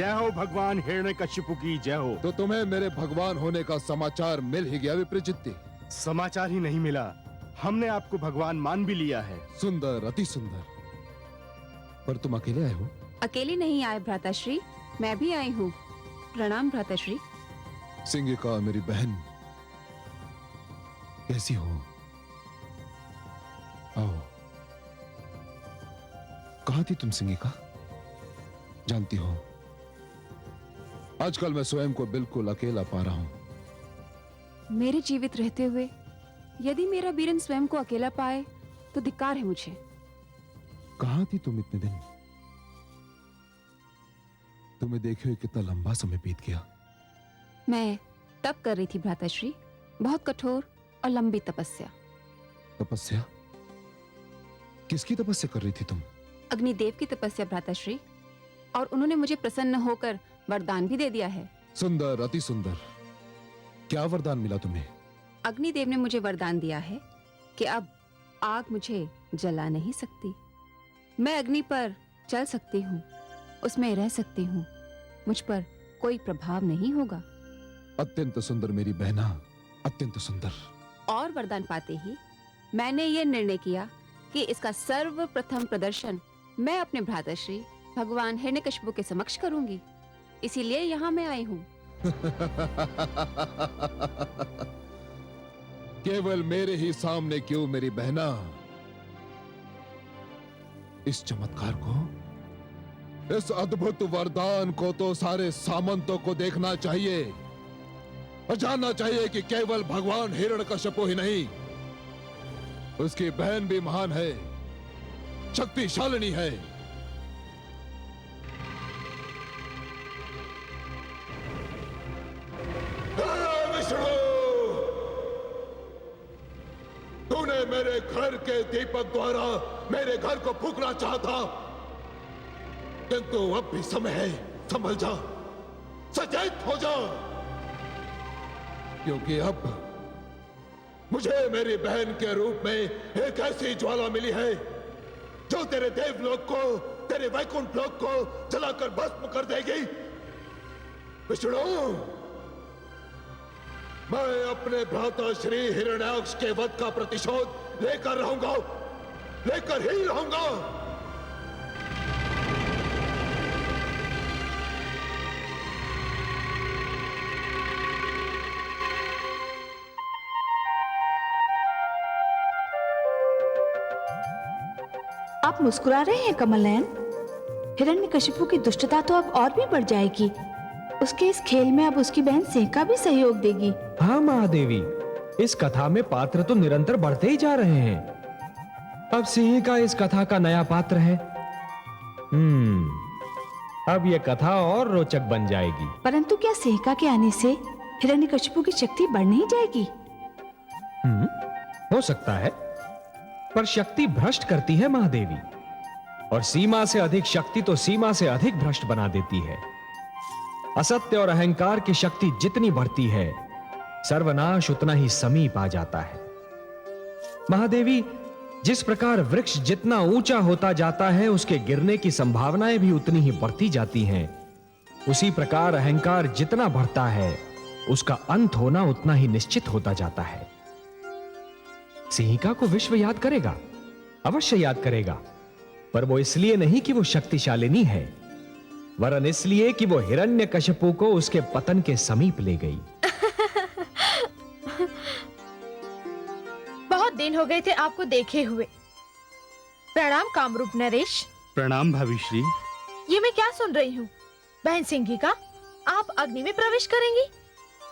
जय हो भगवान हिरण्यकशिपु की जय हो। तो तुम्हें मेरे भगवान होने का समाचार मिल ही गया विप्रचित्ति। समाचार ही नहीं मिला, हमने आपको भगवान मान भी लिया है। सुंदर, अति सुंदर। पर तुम अकेले आए हो? अकेले नहीं आए भ्राताश्री, मैं भी आई हूँ। प्रणाम भ्राताश्री। सिंगिका मेरी बहन, कैसी हो? आओ। कहाँ थी तुम सिंगिका? जानती हो, आजकल मैं स्वयं को बिल्कुल अकेला पा रहा हूं। मेरे जीवित रहते हुए यदि मेरा वीरन स्वयं को अकेला पाए तो धिक्कार है मुझे। कहाँ थी तुम इतने दिन? तुम्हें देखे हुए कितना लंबा समय बीत गया। मैं तप कर रही थी भ्राताश्री, बहुत कठोर और लंबी तपस्या। तपस्या? किसकी तपस्या कर रही थी तुम? अग्निदेव की तपस्या भ्राताश्री, और उन्होंने मुझे प्रसन्न होकर वरदान भी दे दिया है। सुंदर, अति सुंदर। क्या वरदान मिला तुम्हें? अग्निदेव ने मुझे वरदान दिया है कि अब आग मुझे जला नहीं सकती। मैं अग्नि पर चल सकती हूँ, उसमें रह सकती हूँ, मुझ पर कोई प्रभाव नहीं होगा। अत्यंत सुंदर मेरी बहना, अत्यंत सुंदर। और वरदान पाते ही मैंने ये निर्णय किया कि इसका सर्वप्रथम प्रदर्शन मैं अपने भ्राताश्री भगवान हिरण्यकशिपु के समक्ष करूंगी। इसीलिए यहाँ मैं आई हूँ। केवल मेरे ही सामने क्यों मेरी बहना? इस चमत्कार को, इस अद्भुत वरदान को तो सारे सामंतों को देखना चाहिए और जानना चाहिए कि केवल भगवान हिरण्यकशिपु ही नहीं, उसकी बहन भी महान है, शक्तिशालिनी है। तूने मेरे घर के दीपक द्वारा मेरे घर को फूंकना चाहा था, किंतु अब भी समय है, संभल जा, सचेत हो जा, क्योंकि अब मुझे मेरी बहन के रूप में एक ऐसी ज्वाला मिली है जो तेरे देवलोक को, तेरे वैकुंठ लोक को जलाकर भस्म कर देगी। विष्णु, मैं अपने भ्राता श्री हिरण्याक्ष के वध का प्रतिशोध लेकर रहूंगा, लेकर ही रहूंगा। आप मुस्कुरा रहे हैं कमल नयन? हिरण्यकशिपु की दुष्टता तो अब और भी बढ़ जाएगी। उसके इस खेल में अब उसकी बहन सिंहिका भी सहयोग देगी। हाँ महादेवी, इस कथा में पात्र तो निरंतर बढ़ते ही जा रहे हैं। अब सिंहिका इस कथा का नया पात्र है। अब यह कथा और रोचक बन जाएगी। परंतु क्या सिंहिका के आने से हिरण्यकशिपु की शक्ति बढ़ नहीं जाएगी? हो सकता है, पर शक्ति भ्रष्ट करती है महादेवी, और सीमा से अधिक शक्ति तो सीमा से अधिक भ्रष्ट बना देती है। असत्य और अहंकार की शक्ति जितनी बढ़ती है, सर्वनाश उतना ही समीप आ जाता है। महादेवी, जिस प्रकार वृक्ष जितना ऊंचा होता जाता है, उसके गिरने की संभावनाएं भी उतनी ही बढ़ती जाती हैं। उसी प्रकार अहंकार जितना बढ़ता है, उसका अंत होना उतना ही निश्चित होता जाता है। सिंहिका को विश्व याद करेगा, अवश्य याद करेगा, पर वो इसलिए नहीं कि वो शक्तिशालिनी है, वरन इसलिए कि वो हिरण्यकशिपु को उसके पतन के समीप ले गई। बहुत दिन हो गए थे आपको देखे हुए। प्रणाम कामरूप नरेश। प्रणाम भाविश्री। ये मैं क्या सुन रही हूँ? बहन सिंहिका, आप अग्नि में प्रवेश करेंगी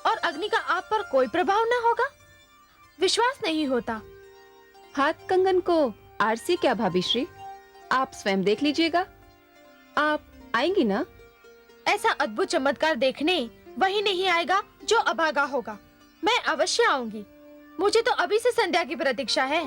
और अग्नि का आप पर कोई प्रभाव न होगा? विश्वास नहीं होता। हाथ कंगन को आरसी क्या भाभिश्री, आप स्वयं देख लीजिएगा। आप आएंगी ना? ऐसा अद्भुत चमत्कार देखने वही नहीं आएगा जो अभागा होगा। मैं अवश्य आऊंगी। मुझे तो अभी से संध्या की प्रतीक्षा है।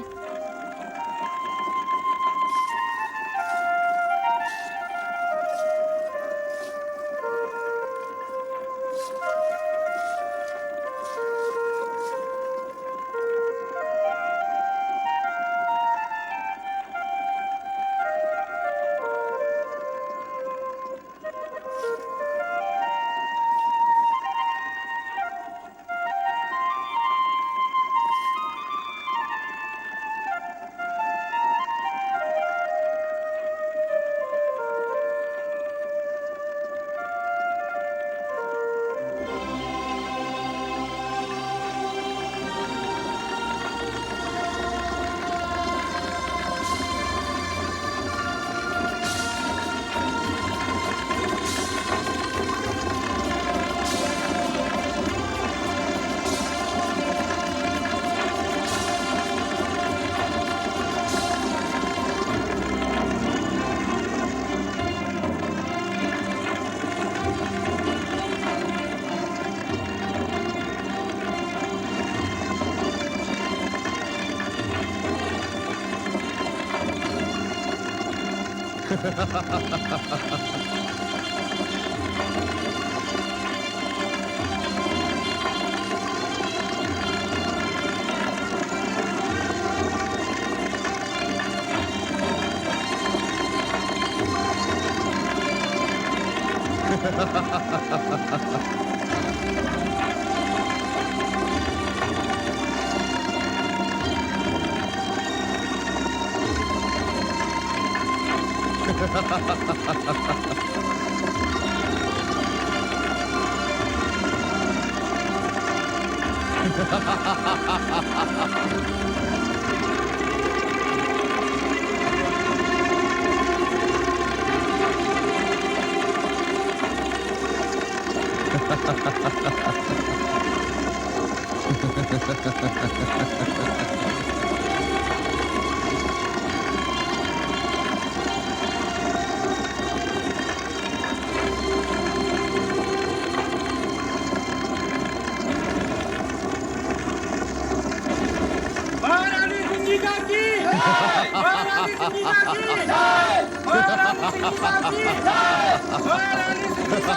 महारानी सिंगिका की जय! महारानी सिंगिका की जय! महारानी सिंगिका की जय! महारानी सिंगिका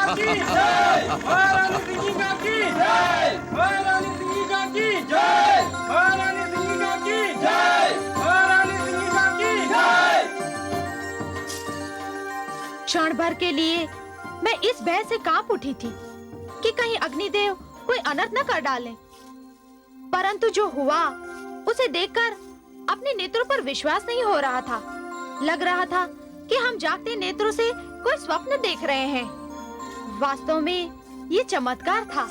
की जय! महारानी सिंगिका की जय! महारानी सिंगिका की जय! महारानी सिंगिका की जय! क्षण भर के लिए मैं इस भय से कांप उठी थी कि कहीं अग्निदेव कोई अनर्थ न कर डालें। परंतु जो हुआ उसे देखकर अपने नेत्रों पर विश्वास नहीं हो रहा था। लग रहा था कि हम जागते नेत्रों से कोई स्वप्न देख रहे हैं। वास्तव में ये चमत्कार था।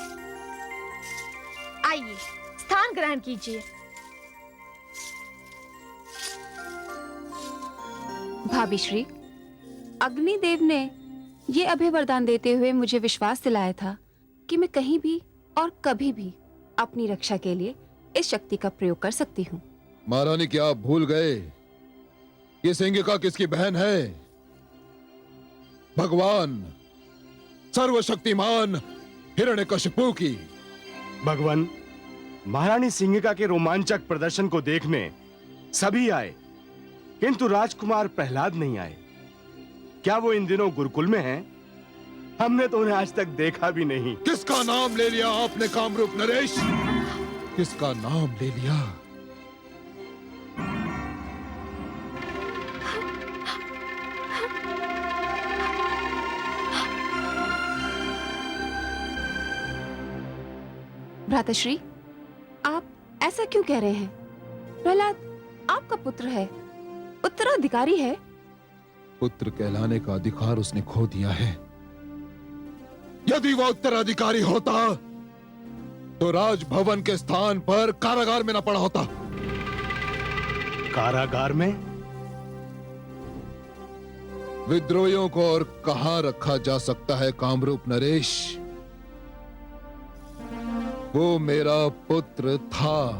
आइए स्थान ग्रहण कीजिए। भाभी श्री, अग्निदेव ने ये अभय वरदान देते हुए मुझे विश्वास दिलाया था कि मैं कहीं भी और कभी भी अपनी रक्षा के लिए इस शक्ति का प्रयोग कर सकती हूँ। महारानी, क्या आप भूल गए ये सिंगिका किसकी बहन है? भगवान सर्वशक्तिमान हिरण्यकशिपु की। भगवान, महारानी सिंगिका के रोमांचक प्रदर्शन को देखने सभी आए, किंतु राजकुमार प्रहलाद नहीं आए। क्या वो इन दिनों गुरुकुल में हैं? हमने तो उन्हें आज तक देखा भी नहीं। किसका नाम ले लिया आपने कामरूप नरेश? किसका नाम ले लिया? भ्राताश्री, आप ऐसा क्यों कह रहे हैं? प्रहलाद आपका पुत्र है, उत्तराधिकारी है। पुत्र कहलाने का अधिकार उसने खो दिया है। यदि वो उत्तराधिकारी होता तो राजभवन के स्थान पर कारागार में न पड़ा होता। कारागार में? विद्रोहियों को और कहां रखा जा सकता है कामरूप नरेश? वो मेरा पुत्र था,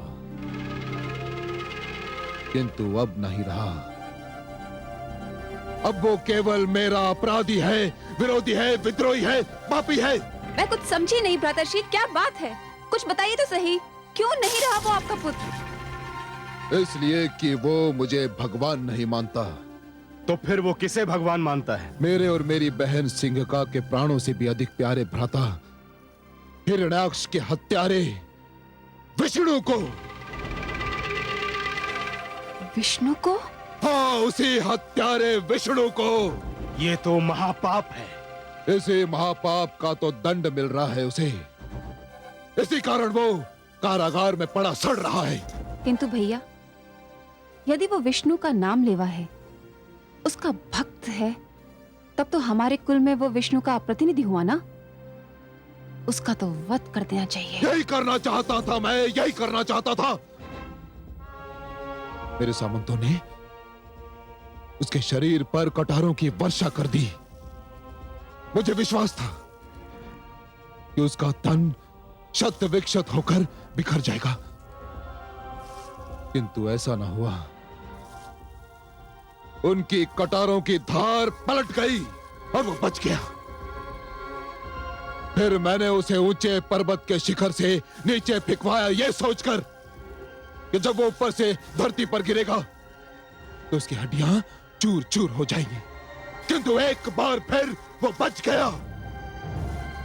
किंतु अब नहीं रहा। अब वो केवल मेरा अपराधी है, विरोधी है, विद्रोही है, पापी है। मैं कुछ समझी नहीं भ्राताश्री, क्या बात है? कुछ बताइए तो सही, क्यों नहीं रहा वो आपका पुत्र? इसलिए कि वो मुझे भगवान नहीं मानता। तो फिर वो किसे भगवान मानता है? मेरे और मेरी बहन सिंगिका के प्राणों से भी अधिक प्यारे भ्राता हिरण्याक्ष के हत्यारे विष्णु को। विष्णु को? हाँ, उसी हत्यारे विष्णु को। ये तो महापाप है। इसी महापाप का तो दंड मिल रहा है उसे। इसी कारण वो कारागार में पड़ा सड़ रहा है। किंतु भैया, यदि वो विष्णु का नाम लेवा है, उसका भक्त है, तब तो हमारे कुल में वो विष्णु का प्रतिनिधि हुआ ना। उसका तो वध कर देना चाहिए। यही करना चाहता था मैं, यही करना चाहता था। मेरे सामंतों ने उसके शरीर पर कटारों की वर्षा कर दी। मुझे विश्वास था कि उसका तन शत विक्षत होकर बिखर जाएगा, किंतु ऐसा ना हुआ। उनकी कटारों की धार पलट गई और वो बच गया। फिर मैंने उसे ऊंचे पर्वत के शिखर से नीचे फेंकवाया, यह सोचकर कि जब वो ऊपर से धरती पर गिरेगा तो उसकी हड्डियां चूर चूर हो जाएंगी। किंतु एक बार फिर वो बच गया।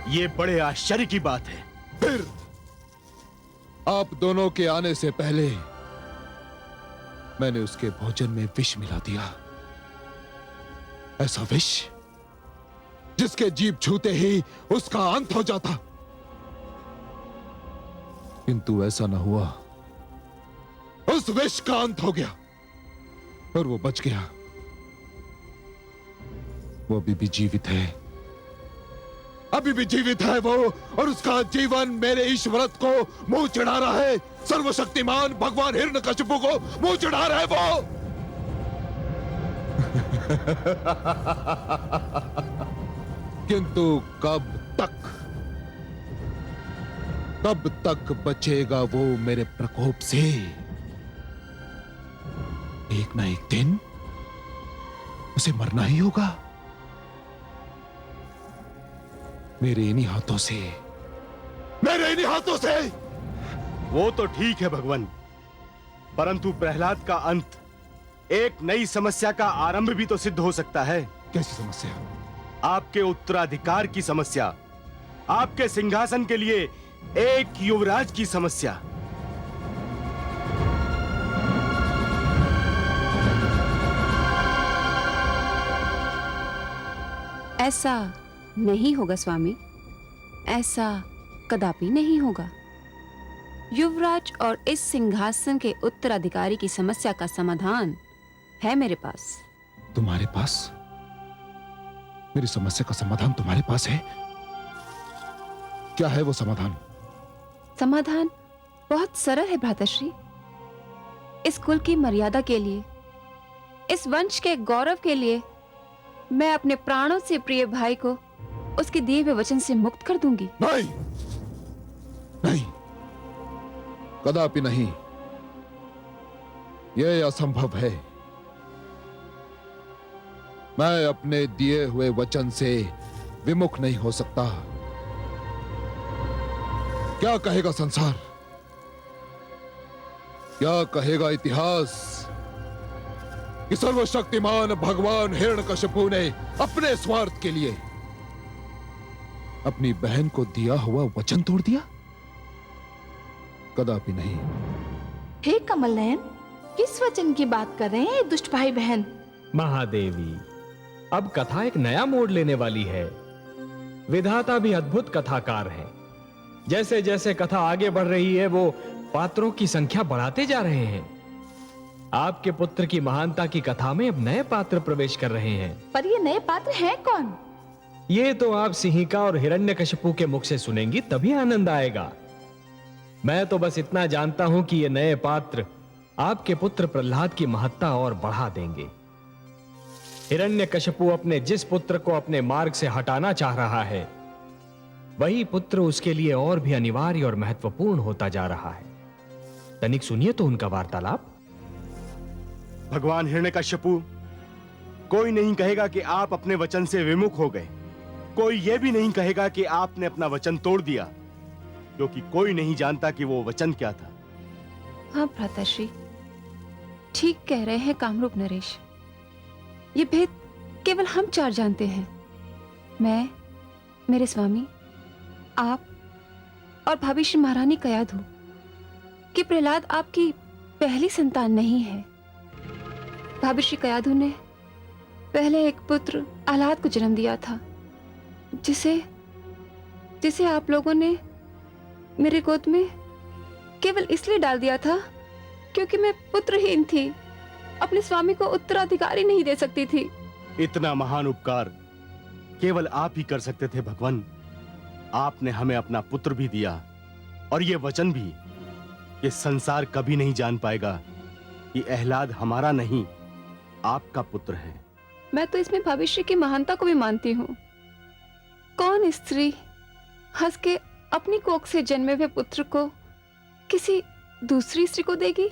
ये बड़े आश्चर्य की बात है। फिर आप दोनों के आने से पहले मैंने उसके भोजन में विष मिला दिया। ऐसा विष जिसके जीभ छूते ही उसका अंत हो जाता। किंतु ऐसा न हुआ। उस विष का अंत हो गया और वो बच गया। वो अभी भी जीवित है, अभी भी जीवित है वो, और उसका जीवन मेरे ईश्वरत्व को मुंह चढ़ा रहा है। सर्वशक्तिमान भगवान हिरण्यकशिपु को मुंह चढ़ा रहा है वो। किंतु कब तक बचेगा वो मेरे प्रकोप से? एक ना एक दिन उसे मरना ही होगा, मेरे इन्हीं हाथों से, मेरे इन्हीं हाथों से। वो तो ठीक है भगवान, परंतु प्रहलाद का अंत एक नई समस्या का आरंभ भी तो सिद्ध हो सकता है। कैसी समस्या? आपके उत्तराधिकार की समस्या, आपके सिंहासन के लिए एक युवराज की समस्या। ऐसा नहीं होगा स्वामी, ऐसा कदापि नहीं होगा। युवराज और इस सिंहासन के उत्तराधिकारी की समस्या का समाधान है मेरे पास। तुम्हारे पास? मेरी समस्या का समाधान तुम्हारे पास है? क्या है वो समाधान? समाधान बहुत सरल है भ्राताश्री। इस कुल की मर्यादा के लिए, इस वंश के गौरव के लिए मैं अपने प्राणों से प्रिय भाई को उसके दिए हुए वचन से मुक्त कर दूंगी। नहीं, नहीं, कदापि नहीं। यह असंभव है। मैं अपने दिए हुए वचन से विमुख नहीं हो सकता। क्या कहेगा संसार? क्या कहेगा इतिहास कि सर्वशक्तिमान भगवान हिरण्यकशिपु ने अपने स्वार्थ के लिए अपनी बहन को दिया हुआ वचन तोड़ दिया? कदापि नहीं। हे कमल नयन, किस वचन की बात कर रहे हैं ये दुष्ट भाई बहन? महादेवी, अब कथा एक नया मोड़ लेने वाली है। विधाता भी अद्भुत कथाकार हैं। जैसे जैसे कथा आगे बढ़ रही है, वो पात्रों की संख्या बढ़ाते जा रहे हैं। आपके पुत्र की महानता की कथा में अब नए पात्र प्रवेश कर रहे हैं। पर ये नए पात्र हैं कौन? ये तो आप सिंहिका और हिरण्यकशिपु के मुख से सुनेंगी, तभी आनंद आएगा। मैं तो बस इतना जानता हूं कि ये नए पात्र आपके पुत्र प्रहलाद की महत्ता और बढ़ा देंगे। हिरण्यकशिपु अपने जिस पुत्र को अपने मार्ग से हटाना चाह रहा है, वही पुत्र उसके लिए और भी अनिवार्य और महत्वपूर्ण होता जा रहा है। तनिक सुनिए तो उनका वार्तालाप। भगवान हिरण्यकशिपु, कोई नहीं कहेगा कि आप अपने वचन से विमुख हो गए। कोई यह भी नहीं कहेगा कि आपने अपना वचन तोड़ दिया, क्योंकि कोई नहीं जानता कि वो वचन क्या था। हाँ भ्राताश्री, ठीक कह रहे हैं कामरूप नरेश। ये भेद केवल हम चार जानते हैं। मैं, मेरे स्वामी, आप और भाभी श्री महारानी कयाधु, कि प्रहलाद आपकी पहली संतान नहीं है। भाभी श्री कयाधु ने पहले एक पुत्र आह्लाद को जन्म दिया था, जिसे आप लोगों ने मेरे गोद में केवल इसलिए डाल दिया था क्योंकि मैं पुत्रहीन थी, अपने स्वामी को उत्तराधिकारी नहीं दे सकती थी। इतना महान उपकार केवल आप ही कर सकते थे भगवान। आपने हमें अपना पुत्र भी दिया और ये वचन भी कि संसार कभी नहीं जान पाएगा कि आह्लाद हमारा नहीं, आपका पुत्र है। मैं तो इसमें भविष्य की महानता को भी मानती हूँ। कौन स्त्री हंस के अपनी कोख से जन्मे हुए पुत्र को किसी दूसरी स्त्री को देगी?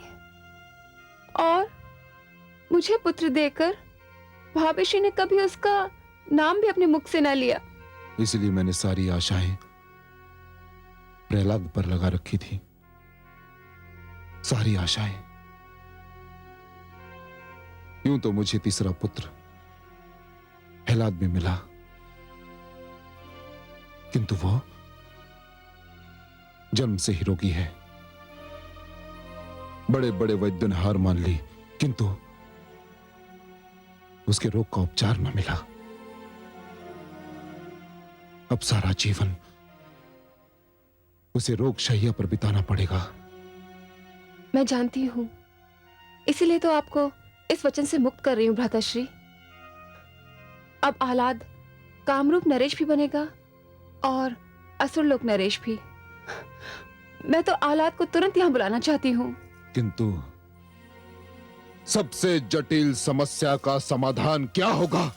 और मुझे पुत्र देकर भावेशी ने कभी उसका नाम भी अपने मुख से न लिया। इसलिए मैंने सारी आशाएं प्रहलाद पर लगा रखी थी, सारी आशाएं। यूं तो मुझे तीसरा पुत्र प्रहलाद भी मिला, किंतु वो जन्म से ही रोगी है। बड़े बड़े वैद्यों ने हार मान ली, किंतु उसके रोग का उपचार न मिला। अब सारा जीवन उसे रोग शैया पर बिताना पड़ेगा। मैं जानती हूं, इसीलिए तो आपको इस वचन से मुक्त कर रही हूं भ्राताश्री। अब आह्लाद कामरूप नरेश भी बनेगा और असुरलोक नरेश भी। मैं तो आह्लाद को तुरंत यहां बुलाना चाहती हूं। किंतु सबसे जटिल समस्या का समाधान क्या होगा?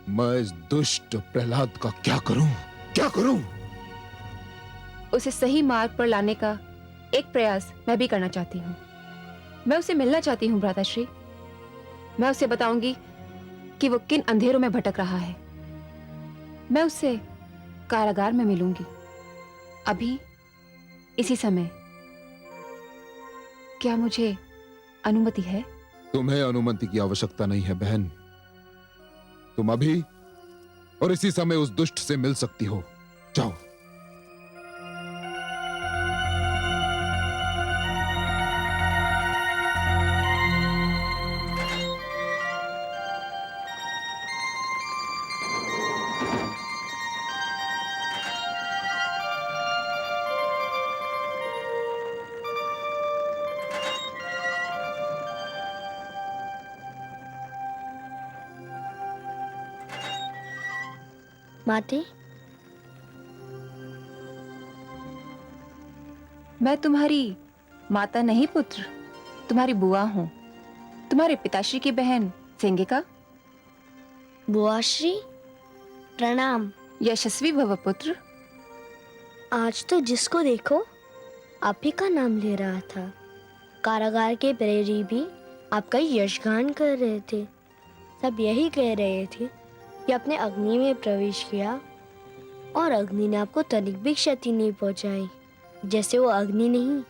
मैं इस दुष्ट प्रहलाद का क्या करूं? क्या करूं? उसे सही मार्ग पर लाने का एक प्रयास मैं भी करना चाहती हूँ। मैं उसे मिलना चाहती हूँ भ्राताश्री। मैं उसे बताऊंगी कि वो किन अंधेरों में भटक रहा है। मैं उससे कारागार में मिलूंगी, अभी इसी समय। क्या मुझे अनुमति है? तुम्हें अनुमति की आवश्यकता नहीं है बहन। तुम अभी और इसी समय उस दुष्ट से मिल सकती हो। जाओ। माते, मैं तुम्हारी माता नहीं पुत्र, तुम्हारी बुआ हूँ। तुम्हारे पिताश्री की बहन सिंगिका। बुआश्री प्रणाम। यशस्वी भव पुत्र। आज तो जिसको देखो आप ही का नाम ले रहा था। कारागार के प्रहरी भी आपका यशगान कर रहे थे। सब यही कह रहे थे कि आपने अग्नि में प्रवेश किया और अग्नि ने आपको तनिक भी क्षति नहीं पहुंचाई, जैसे वो अग्नि नहीं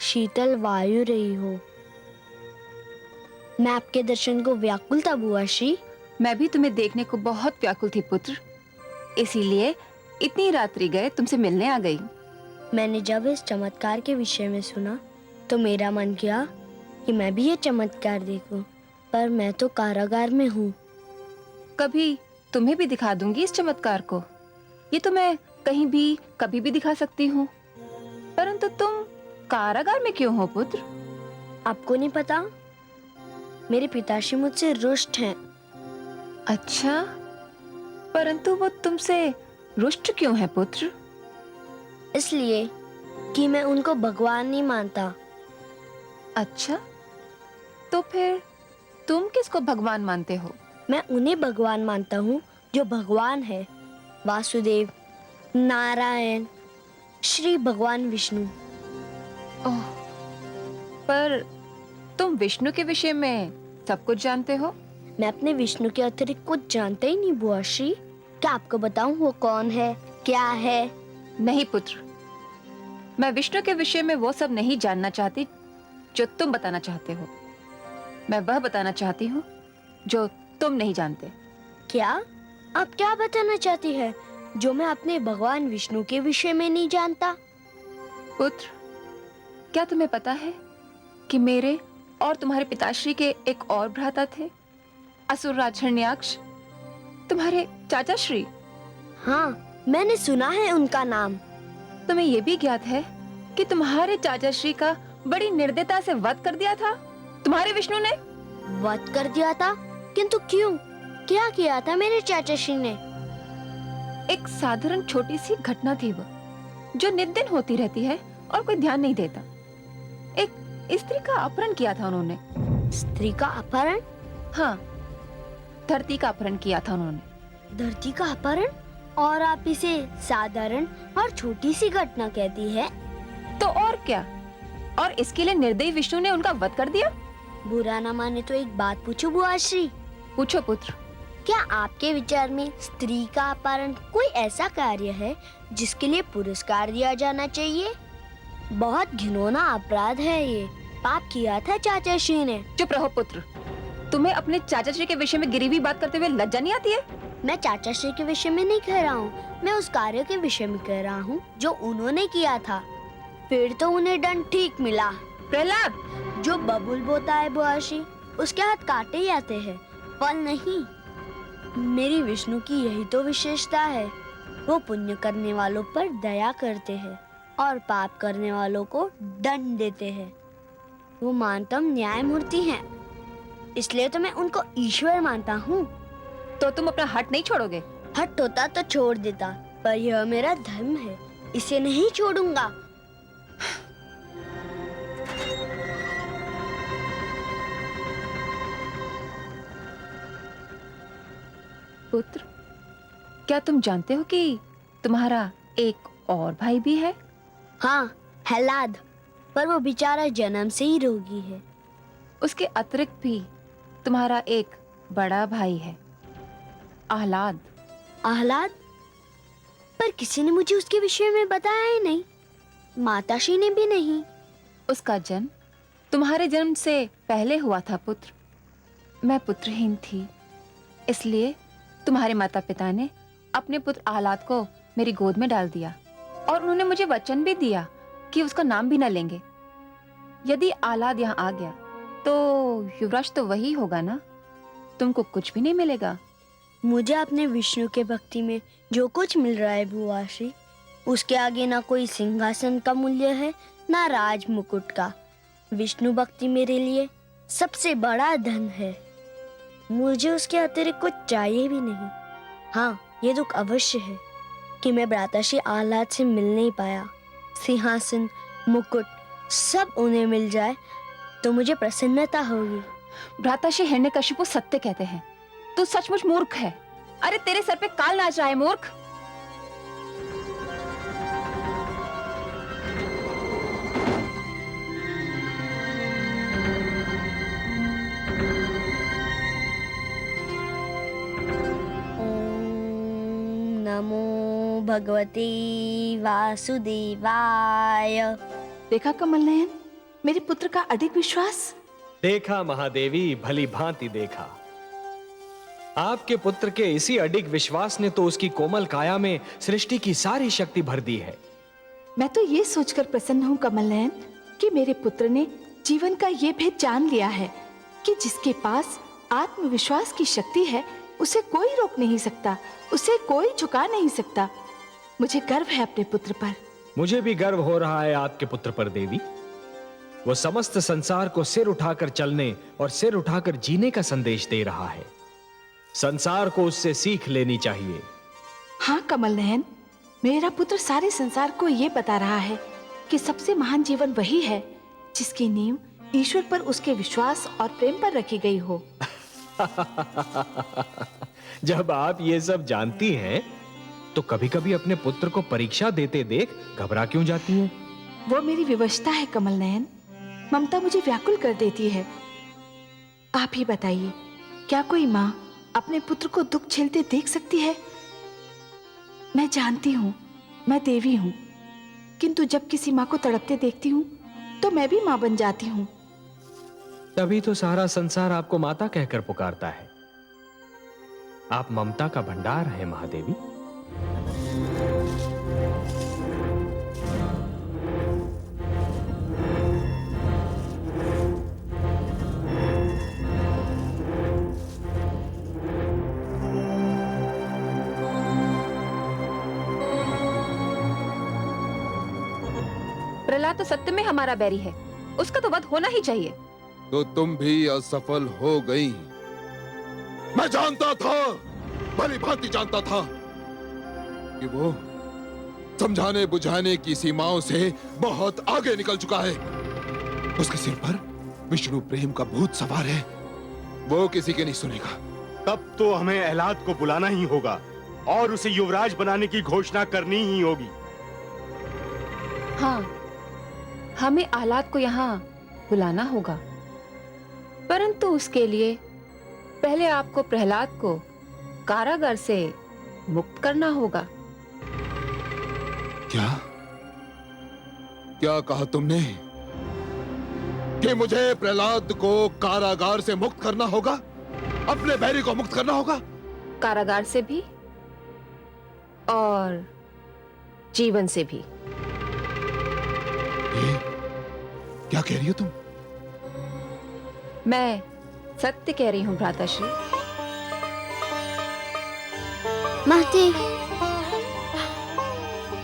शीतल वायु रही हो। मैं आपके दर्शन को व्याकुल था बुआश्री। मैं भी तुम्हें देखने को बहुत व्याकुल थी पुत्र, इसीलिए इतनी रात्रि गए तुमसे मिलने आ गई। मैंने जब इस चमत्कार के विषय में सुना तो मेरा मन किया कि मैं भी ये चमत्कार देखूं, पर मैं तो कारागार में हूँ। कभी तुम्हें भी दिखा दूंगी इस चमत्कार को। ये तो मैं कहीं भी कभी भी दिखा सकती हूँ, परंतु तुम कारागार में क्यों हो पुत्र? आपको नहीं पता? मेरे पिताश्री मुझसे रुष्ट हैं। अच्छा, परंतु वो तुमसे रुष्ट क्यों है पुत्र? इसलिए कि मैं उनको भगवान नहीं मानता। अच्छा, तो फिर तुम किसको भगवान मानते हो? मैं उन्हें भगवान मानता हूँ जो भगवान है, वासुदेव, नारायण, श्री भगवान विष्णु। ओह, पर तुम विष्णु के विषय में सब कुछ जानते हो? मैं अपने विष्णु के अतिरिक्त कुछ जानता ही नहीं बुआश्री। क्या आपको बताऊं वो कौन है, क्या है? नहीं पुत्र, मैं विष्णु के विषय में वो सब नहीं जानना चाहती जो तुम बताना चाहते हो। मैं वह बताना चाहती हूँ जो तुम नहीं जानते। क्या? आप क्या बताना चाहती है जो मैं अपने भगवान विष्णु के विषय में नहीं जानता? पुत्र, क्या तुम्हें पता है कि मेरे और तुम्हारे पिताश्री के एक और भ्राता थे, असुर राज हिरण्याक्ष, तुम्हारे चाचा श्री? हाँ, मैंने सुना है उनका नाम। तुम्हें यह भी ज्ञात है कि तुम्हारे चाचा श्री का बड़ी निर्दयता से वध कर दिया था तुम्हारे विष्णु ने? वध कर दिया था? किंतु क्यों? क्या किया था मेरे चाचा श्री ने? एक साधारण छोटी सी घटना थी वो, जो नित्य दिन होती रहती है और कोई ध्यान नहीं देता। एक स्त्री का अपहरण किया था उन्होंने। स्त्री का अपहरण? हाँ, धरती का अपहरण किया था उन्होंने। धरती का अपहरण? और आप इसे साधारण और छोटी सी घटना कहती है? तो और क्या? और इसके लिए निर्दयी विष्णु ने उनका वध कर दिया। बुरा ना माने तो एक बात पूछो बुआश्री। पूछो पुत्र। क्या आपके विचार में स्त्री का अपहरण कोई ऐसा कार्य है जिसके लिए पुरस्कार दिया जाना चाहिए? बहुत घिनौना अपराध है ये। पाप किया था चाचा श्री ने। चुप रहो पुत्र। तुम्हें अपने चाचा श्री के विषय में गिरी हुई बात करते हुए लज्जा नहीं आती है? मैं चाचा श्री के विषय में नहीं कह रहा हूँ, मैं उस कार्य के विषय में कह रहा हूँ जो उन्होंने किया था। फिर तो उन्हें दंड ठीक मिला। प्रहलाद, जो बबूल बोता है बुआशी, उसके हाथ काटे ही आते हैं, फल नहीं। मेरी विष्णु की यही तो विशेषता है, वो पुण्य करने वालों पर दया करते हैं और पाप करने वालों को दंड देते हैं। वो मानतम न्यायमूर्ति हैं, इसलिए तो मैं उनको ईश्वर मानता हूँ। तो तुम अपना हट नहीं छोड़ोगे? हट होता तो छोड़ देता, पर यह मेरा धर्म है, इसे नहीं छोड़ूंगा। पुत्र, क्या तुम जानते हो कि तुम्हारा एक और भाई भी है? हाँ, हलाद, पर वो बेचारा जन्म से ही रोगी है। उसके अतिरिक्त भी तुम्हारा एक बड़ा भाई है, आह्लाद। आह्लाद? पर किसी ने मुझे उसके विषय में बताया ही नहीं, माताश्री ने भी नहीं। उसका जन्म तुम्हारे जन्म से पहले हुआ था पुत्र। मैं पुत्रहीन थी, इसलिए तुम्हारे माता पिता ने अपने पुत्र आह्लाद को मेरी गोद में डाल दिया और उन्होंने मुझे वचन भी दिया कि उसका नाम भी न लेंगे। यदि आह्लाद यहाँ आ गया तो युवराज तो वही होगा ना, तुमको कुछ भी नहीं मिलेगा। मुझे अपने विष्णु के भक्ति में जो कुछ मिल रहा है बुआश्री, उसके आगे ना कोई सिंहासन का मूल्य है, ना राज मुकुट का। विष्णु भक्ति मेरे लिए सबसे बड़ा धन है। मुझे उसके अतिरिक्त कुछ चाहिए भी नहीं। हाँ, ये दुख अवश्य है कि मैं भ्राताश्री आह्लाद से मिल नहीं पाया। सिंहासन, मुकुट सब उन्हें मिल जाए तो मुझे प्रसन्नता होगी। भ्राताश्री हिरण्यकशिपु सत्य कहते हैं, तू सचमुच मूर्ख है। अरे तेरे सर पे काल नाच रहा है मूर्ख। ओम नमो भगवते वासुदेवाय। देखा कमल नयन, मेरे पुत्र का अडिग विश्वास। देखा महादेवी, भली भांति देखा। आपके पुत्र के इसी अडिग विश्वास ने तो उसकी कोमल काया में सृष्टि की सारी शक्ति भर दी है। मैं तो ये सोचकर प्रसन्न हूँ कमल नयन कि मेरे पुत्र ने जीवन का ये भेद जान लिया है कि जिसके पास आत्मविश्वास की शक्ति है उसे कोई रोक नहीं सकता, उसे कोई झुका नहीं सकता। मुझे गर्व है अपने पुत्र पर। मुझे भी गर्व हो रहा है आपके पुत्र पर देवी। वो समस्त संसार को सिर उठाकर चलने और सिर उठाकर जीने का संदेश दे रहा है। संसार को उससे सीख लेनी चाहिए। हाँ कमल नयन, मेरा पुत्र सारे संसार को ये बता रहा है कि सबसे महान जीवन वही है जिसकी नींव ईश्वर पर उसके विश्वास और प्रेम पर रखी गई हो। जब आप ये सब जानती हैं, तो कभी-कभी अपने पुत्र को परीक्षा देते देख घबरा क्यों जाती हैं? वो मेरी विवशता है कमल नयन, ममता मुझे व्याकुल कर देती है। आप ही बताइए, क्या कोई माँ अपने पुत्र को दुख झेलते देख सकती है? मैं जानती हूँ मैं देवी हूँ, किंतु जब किसी माँ को तड़पते देखती हूँ तो मैं भी माँ बन जाती हूँ। तभी तो सारा संसार आपको माता कहकर पुकारता है। आप ममता का भंडार हैं महादेवी। प्रहलाद तो सत्य में हमारा बैरी है, उसका तो वध होना ही चाहिए। तो तुम भी असफल हो गई। मैं जानता था, भली भांति जानता था कि वो समझाने बुझाने की सीमाओं से बहुत आगे निकल चुका है। उसके सिर पर विष्णु प्रेम का भूत सवार है, वो किसी के नहीं सुनेगा। तब तो हमें आह्लाद को बुलाना ही होगा और उसे युवराज बनाने की घोषणा करनी ही होगी। हाँ, हमें आह्लाद को यहाँ बुलाना होगा, परंतु उसके लिए पहले आपको प्रहलाद को कारागार से मुक्त करना होगा। क्या क्या कहा तुमने? कि मुझे प्रहलाद को कारागार से मुक्त करना होगा, अपने बैरी को मुक्त करना होगा। कारागार से भी और जीवन से भी। ये क्या कह रही हो तुम? मैं सत्य कह रही हूँ भ्राताश्री। महादेव,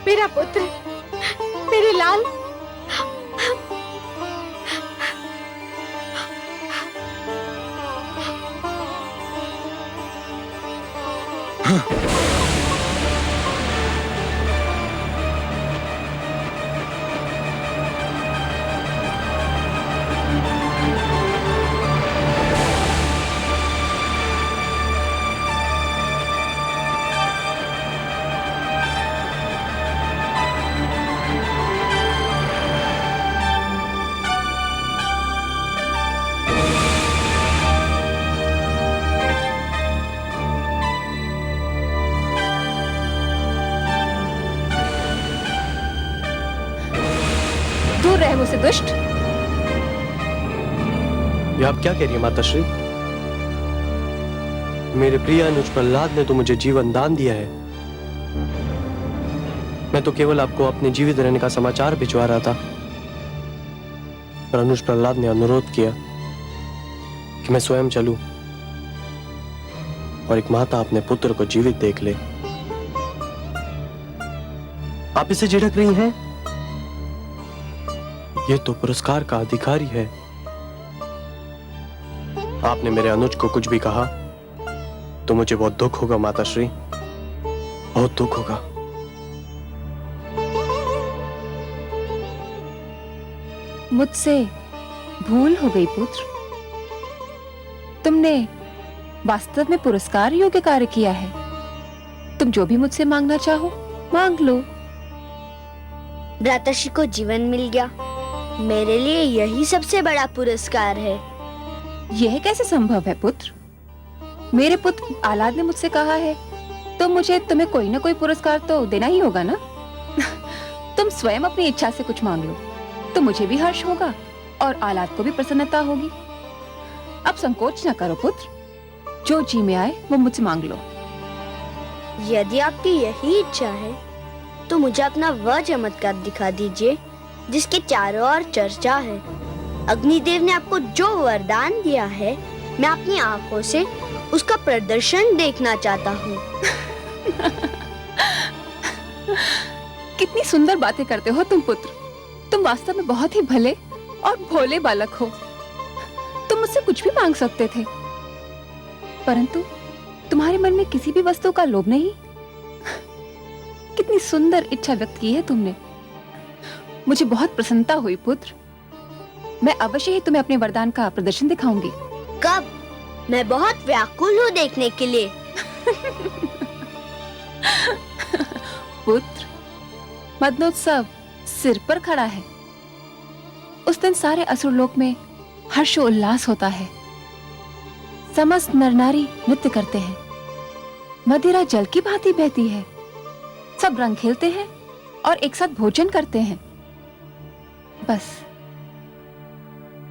मेरा पुत्र, मेरे लाल, दूर रहे मुझसे दुष्ट। ये आप क्या कह रही है माताश्री? मेरे प्रिय अनुज प्रहलाद ने तो मुझे जीवन दान दिया है। मैं तो केवल आपको अपने जीवित रहने का समाचार भिजवा रहा था, पर अनुज प्रहलाद ने अनुरोध किया कि मैं स्वयं चलूं और एक माता अपने पुत्र को जीवित देख ले। आप इसे झिड़क रही हैं? ये तो पुरस्कार का अधिकारी है। आपने मेरे अनुज को कुछ भी कहा तो मुझे बहुत दुख होगा माताश्री, बहुत दुख होगा। मुझसे भूल हो गई पुत्र। तुमने वास्तव में पुरस्कार योग्य कार्य किया है। तुम जो भी मुझसे मांगना चाहो मांग लो। भ्राताश्री को जीवन मिल गया, मेरे लिए यही सबसे बड़ा पुरस्कार है। यह कैसे संभव है पुत्र? मेरे पुत्र आलाद ने मुझसे कहा है तो मुझे तुम्हें कोई ना कोई पुरस्कार तो देना ही होगा ना। तुम स्वयं अपनी इच्छा से कुछ मांग लो तो मुझे भी हर्ष होगा और आलाद को भी प्रसन्नता होगी। अब संकोच न करो पुत्र, जो जी में आए वो मुझसे मांग लो। यदि आपकी यही इच्छा है तो मुझे अपना वह चमत्कार दिखा दीजिए जिसके चारों ओर चर्चा है। अग्निदेव ने आपको जो वरदान दिया है, मैं अपनी आंखों से उसका प्रदर्शन देखना चाहता हूँ। कितनी सुंदर बातें करते हो तुम पुत्र। तुम वास्तव में बहुत ही भले और भोले बालक हो। तुम मुझसे कुछ भी मांग सकते थे, परंतु तुम्हारे मन में किसी भी वस्तु का लोभ नहीं। कितनी सुंदर इच्छा व्यक्त की है तुमने। मुझे बहुत प्रसन्नता हुई पुत्र। मैं अवश्य ही तुम्हें अपने वरदान का प्रदर्शन दिखाऊंगी। कब? मैं बहुत व्याकुल हूँ देखने के लिए। पुत्र, मदनोत्सव सिर पर खड़ा है। उस दिन सारे असुरलोक में हर्षोल्लास होता है। समस्त नर नारी नृत्य करते हैं, मदिरा जल की भांति बहती है, सब रंग खेलते हैं और एक साथ भोजन करते हैं। बस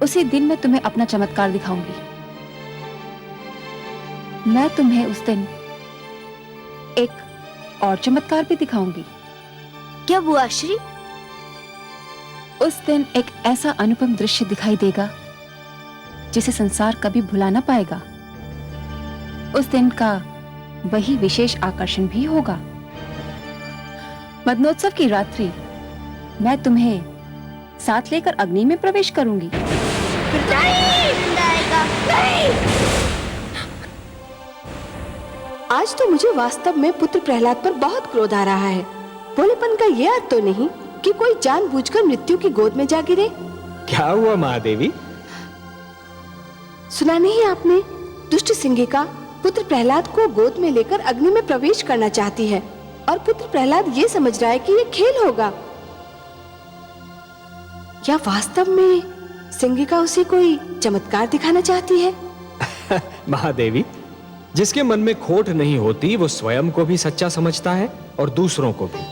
उसी दिन मैं तुम्हें अपना चमत्कार दिखाऊंगी। मैं तुम्हें उस दिन एक और चमत्कार भी दिखाऊंगी। क्या बुआ श्री? उस दिन एक ऐसा अनुपम दृश्य दिखाई देगा जिसे संसार कभी भुला ना पाएगा। उस दिन का वही विशेष आकर्षण भी होगा। मदनोत्सव की रात्रि मैं तुम्हें साथ लेकर अग्नि में प्रवेश करूंगी। आज तो मुझे वास्तव में पुत्र प्रहलाद पर बहुत क्रोध आ रहा है। भोलेपन का यह अर्थ तो नहीं कि कोई जानबूझकर मृत्यु की गोद में जा गिरे। क्या हुआ महादेवी? सुना नहीं आपने? दुष्ट सिंहिका पुत्र प्रहलाद को गोद में लेकर अग्नि में प्रवेश करना चाहती है और पुत्र प्रहलाद ये समझ रहा है कि ये खेल होगा। या वास्तव में सिंहिका उसे कोई चमत्कार दिखाना चाहती है? महादेवी, जिसके मन में खोट नहीं होती वो स्वयं को भी सच्चा समझता है और दूसरों को भी।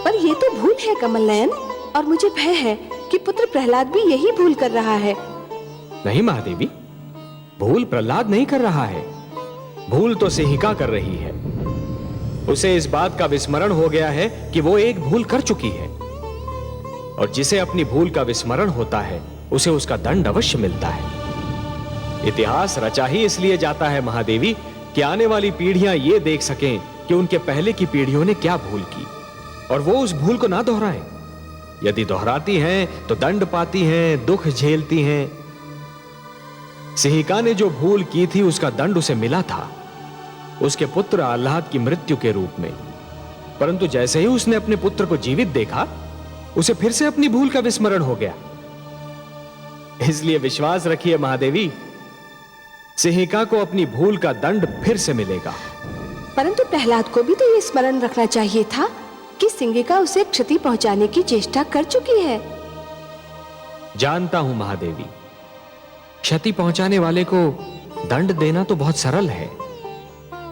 पर ये तो भूल है कमल नयन, और मुझे भय है कि पुत्र प्रहलाद भी यही भूल कर रहा है। नहीं महादेवी, भूल प्रहलाद नहीं कर रहा है, भूल तो सिंहिका कर रही है। उसे इस बात का विस्मरण हो गया है कि वो एक भूल कर चुकी है, और जिसे अपनी भूल का विस्मरण होता है उसे उसका दंड अवश्य मिलता है। इतिहास रचा ही इसलिए जाता है महादेवी कि आने वाली पीढ़ियां ये देख सकें कि उनके पहले की पीढ़ियों ने क्या भूल की, और वो उस भूल को ना दोहराएं। यदि दोहराती हैं तो दंड पाती हैं, दुख झेलती हैं। सिंहिका ने जो भूल की थी उसका दंड उसे मिला था, उसके पुत्र आह्लाद की मृत्यु के रूप में। परंतु जैसे ही उसने अपने पुत्र को जीवित देखा, उसे फिर से अपनी भूल का विस्मरण हो गया। इसलिए विश्वास रखिए महादेवी, सिंहिका को अपनी भूल का दंड फिर से मिलेगा। परंतु प्रहलाद को भी तो ये स्मरण रखना चाहिए था कि सिंहिका उसे क्षति पहुंचाने की चेष्टा कर चुकी है। जानता हूं महादेवी, क्षति पहुंचाने वाले को दंड देना तो बहुत सरल है,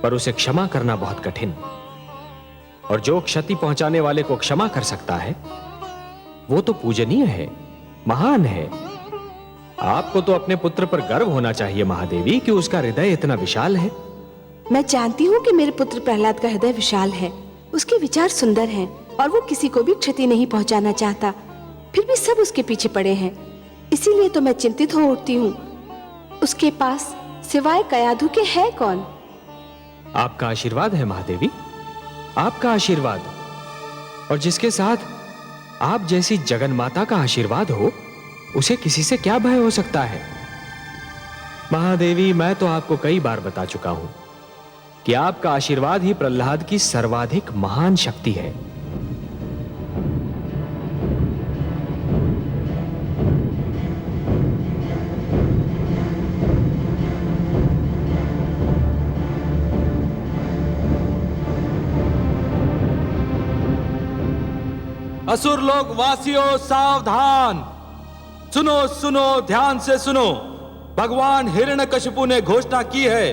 पर उसे क्षमा करना बहुत कठिन। और जो क्षति पहुंचाने वाले को क्षमा कर सकता है वो तो पूजनीय है, महान है। आपको तो अपने पुत्र पर गर्व होना चाहिए महादेवी कि उसका हृदय इतना विशाल है। मैं जानती हूँ कि मेरे पुत्र प्रहलाद का हृदय विशाल है, उसके विचार सुंदर हैं और वो किसी को भी क्षति नहीं पहुंचाना चाहता। फिर भी सब उसके पीछे पड़े हैं, इसीलिए तो मैं चिंतित हो उठती हूँ। उसके पास सिवाय कयाधु के है कौन? आपका आशीर्वाद है महादेवी, आपका आशीर्वाद। और जिसके साथ आप जैसी जगन माता का आशीर्वाद हो, उसे किसी से क्या भय हो सकता है? महादेवी, मैं तो आपको कई बार बता चुका हूं कि आपका आशीर्वाद ही प्रहलाद की सर्वाधिक महान शक्ति है। असुर लोक वासियों सावधान, सुनो सुनो, ध्यान से सुनो। भगवान हिरण्यकशिपु ने घोषणा की है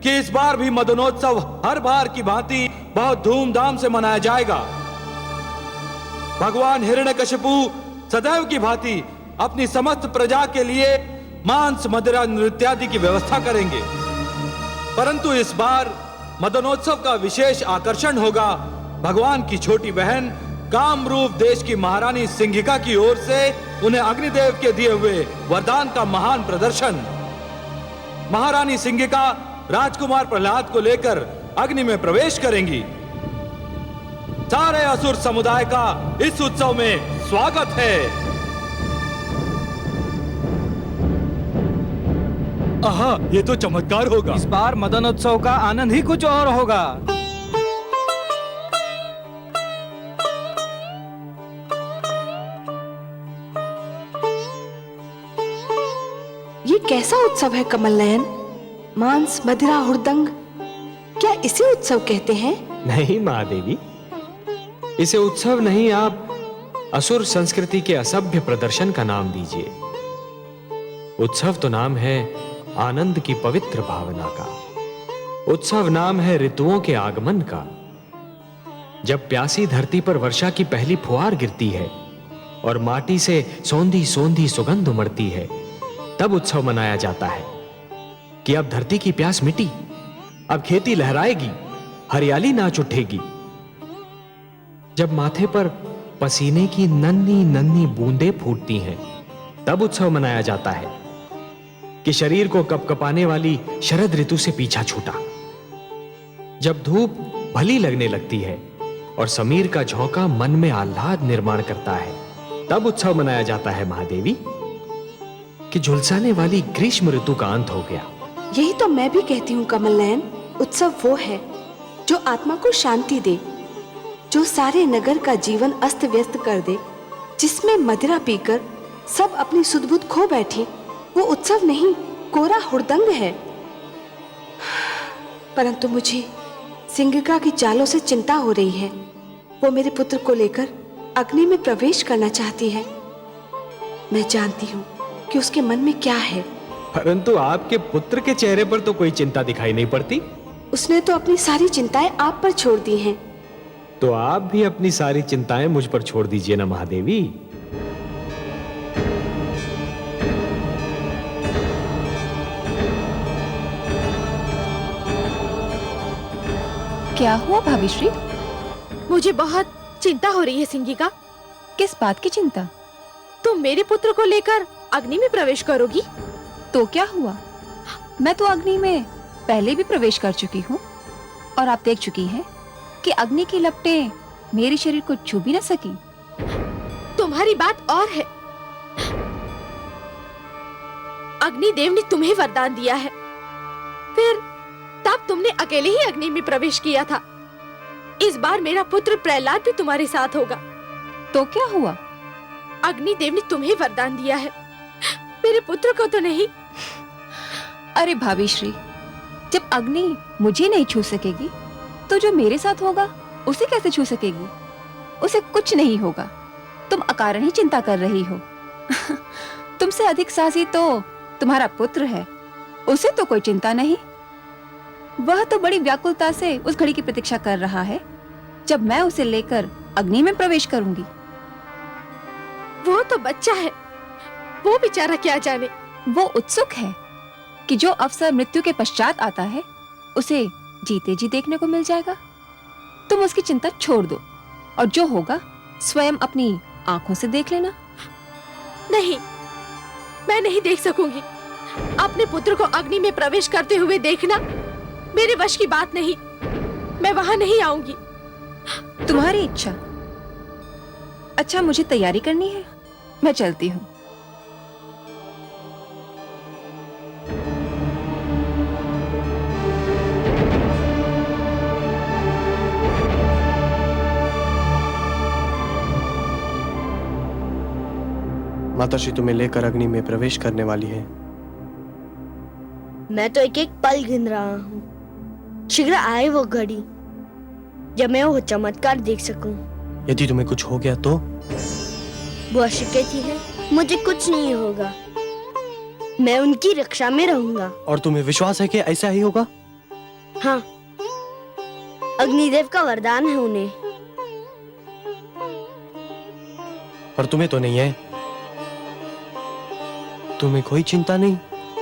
कि इस बार भी मदनोत्सव हर बार की भांति बहुत धूमधाम से मनाया जाएगा। भगवान हिरण्यकशिपु सदैव की भांति अपनी समस्त प्रजा के लिए मांस, मदिरा, नृत्यादि की व्यवस्था करेंगे। परंतु इस बार मदनोत्सव का विशेष आकर्षण होगा भगवान की छोटी बहन कामरूप देश की महारानी सिंहिका की ओर से उन्हें अग्निदेव के दिए हुए वरदान का महान प्रदर्शन। महारानी सिंहिका राजकुमार प्रहलाद को लेकर अग्नि में प्रवेश करेंगी। सारे असुर समुदाय का इस उत्सव में स्वागत है। आहा, ये तो चमत्कार होगा। इस बार मदनोत्सव का आनंद ही कुछ और होगा। ये कैसा उत्सव है कमल नयन? मांस, मदिरा, हुड़दंग, क्या इसे उत्सव कहते हैं? नहीं महादेवी, इसे उत्सव नहीं, आप असुर संस्कृति के असभ्य प्रदर्शन का नाम दीजिए। उत्सव तो नाम है आनंद की पवित्र भावना का। उत्सव नाम है ऋतुओं के आगमन का। जब प्यासी धरती पर वर्षा की पहली फुहार गिरती है और माटी से सौंधी सौंधी सुगंध उमड़ती है, तब उत्सव मनाया जाता है कि अब धरती की प्यास मिटी, अब खेती लहराएगी, हरियाली नाच उठेगी। जब माथे पर पसीने की नन्ही नन्ही बूंदें फूटती हैं, तब उत्सव मनाया जाता है कि शरीर को कपकपाने वाली शरद ऋतु से पीछा छूटा। जब धूप भली लगने लगती है और समीर का झोंका मन में आह्लाद निर्माण करता है, तब उत्सव मनाया जाता है महादेवी कि झुलसाने वाली ग्रीष्म ऋतु का अंत हो गया। यही तो मैं भी कहती हूँ कमल नयन, उत्सव वो है जो आत्मा को शांति दे, जो सारे नगर का जीवन अस्त व्यस्त कर दे, जिसमें मदिरा पीकर सब अपनी सुध-बुध खो बैठे। वो उत्सव नहीं, कोरा हुड़दंग है। परंतु मुझे सिंहिका की चालों से चिंता हो रही है। वो मेरे पुत्र को लेकर अग्नि में प्रवेश करना चाहती है। मैं जानती हूँ कि उसके मन में क्या है। परंतु आपके पुत्र के चेहरे पर तो कोई चिंता दिखाई नहीं पड़ती। उसने तो अपनी सारी चिंताएं आप पर छोड़ दी हैं। तो आप भी अपनी सारी चिंताएं मुझ पर छोड़ दीजिए ना महादेवी। क्या हुआ भाभी श्री? मुझे बहुत चिंता हो रही है सिंगिका। किस बात की चिंता? तुम मेरे पुत्र को लेकर अग्नि में प्रवेश करोगी? तो क्या हुआ? मैं तो अग्नि में पहले भी प्रवेश कर चुकी हूँ और आप देख चुकी हैं कि अग्नि की लपटें मेरे शरीर को छू भी न सकी। तुम्हारी बात और है। अग्निदेव ने तुम्हें वरदान दिया है, फिर तब तुमने अकेले ही अग्नि में प्रवेश किया था। इस बार मेरा पुत्र प्रहलाद भी तुम्हारे साथ होगा। तो क्या हुआ? अग्निदेव ने तुम्हें वरदान दिया है, मेरे पुत्र को तो नहीं। अरे भाभी श्री, जब अग्नि मुझे नहीं छू सकेगी तो जो मेरे साथ होगा उसे कैसे छू सकेगी? उसे कुछ नहीं होगा। तुम अकारण ही चिंता कर रही हो। तुमसे अधिक साहसी तो तुम्हारा पुत्र है, उसे तो कोई चिंता नहीं। वह तो बड़ी व्याकुलता से उस घड़ी की प्रतीक्षा कर रहा है जब मैं उसे लेकर अग्नि में प्रवेश करूंगी। वो तो बच्चा है, वो बेचारा क्या जाने। वो उत्सुक है कि जो अवसर मृत्यु के पश्चात आता है उसे जीते जी देखने को मिल जाएगा। तुम उसकी चिंता छोड़ दो और जो होगा स्वयं अपनी आंखों से देख लेना। नहीं, मैं नहीं देख सकूंगी। अपने पुत्र को अग्नि में प्रवेश करते हुए देखना मेरे वश की बात नहीं। मैं वहां नहीं आऊंगी। तुम्हारी इच्छा। अच्छा, मुझे तैयारी करनी है, मैं चलती हूँ। माताश्री तुम्हें लेकर अग्नि में प्रवेश करने वाली है। मैं तो एक एक पल गिन रहा हूँ। शीघ्र आए वो घड़ी जब मैं वो चमत्कार देख सकूं। यदि तुम्हें कुछ हो गया तो? बुआ कहती है मुझे कुछ नहीं होगा, मैं उनकी रक्षा में रहूंगा। और तुम्हें विश्वास है कि ऐसा ही होगा? हाँ, अग्निदेव का वरदान है उन्हें। पर तुम्हें तो नहीं है। तुम्हें कोई चिंता नहीं?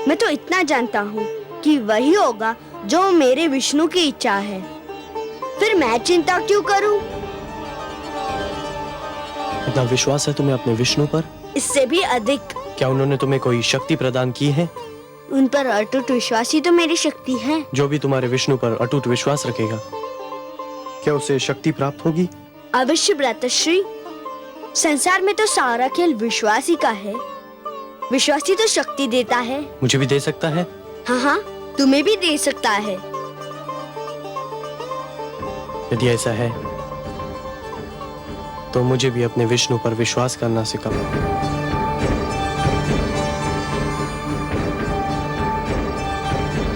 मैं तो इतना जानता हूँ कि वही होगा जो मेरे विष्णु की इच्छा है, फिर मैं चिंता क्यों करूं? इतना विश्वास है तुम्हें अपने विष्णु पर? इससे भी अधिक। क्या उन्होंने तुम्हें कोई शक्ति प्रदान की है? उन पर अटूट विश्वास ही तो मेरी शक्ति है। जो भी तुम्हारे विष्णु पर अटूट विश्वास रखेगा, क्या उसे शक्ति प्राप्त होगी? अवश्य भ्रातश्री, संसार में तो सारा खेल विश्वास ही का है। विश्वास ही तो शक्ति देता है। मुझे भी दे सकता है? हाँ हाँ, तुम्हें भी दे सकता है। यदि ऐसा है तो मुझे भी अपने विष्णु पर विश्वास करना सिखाओ।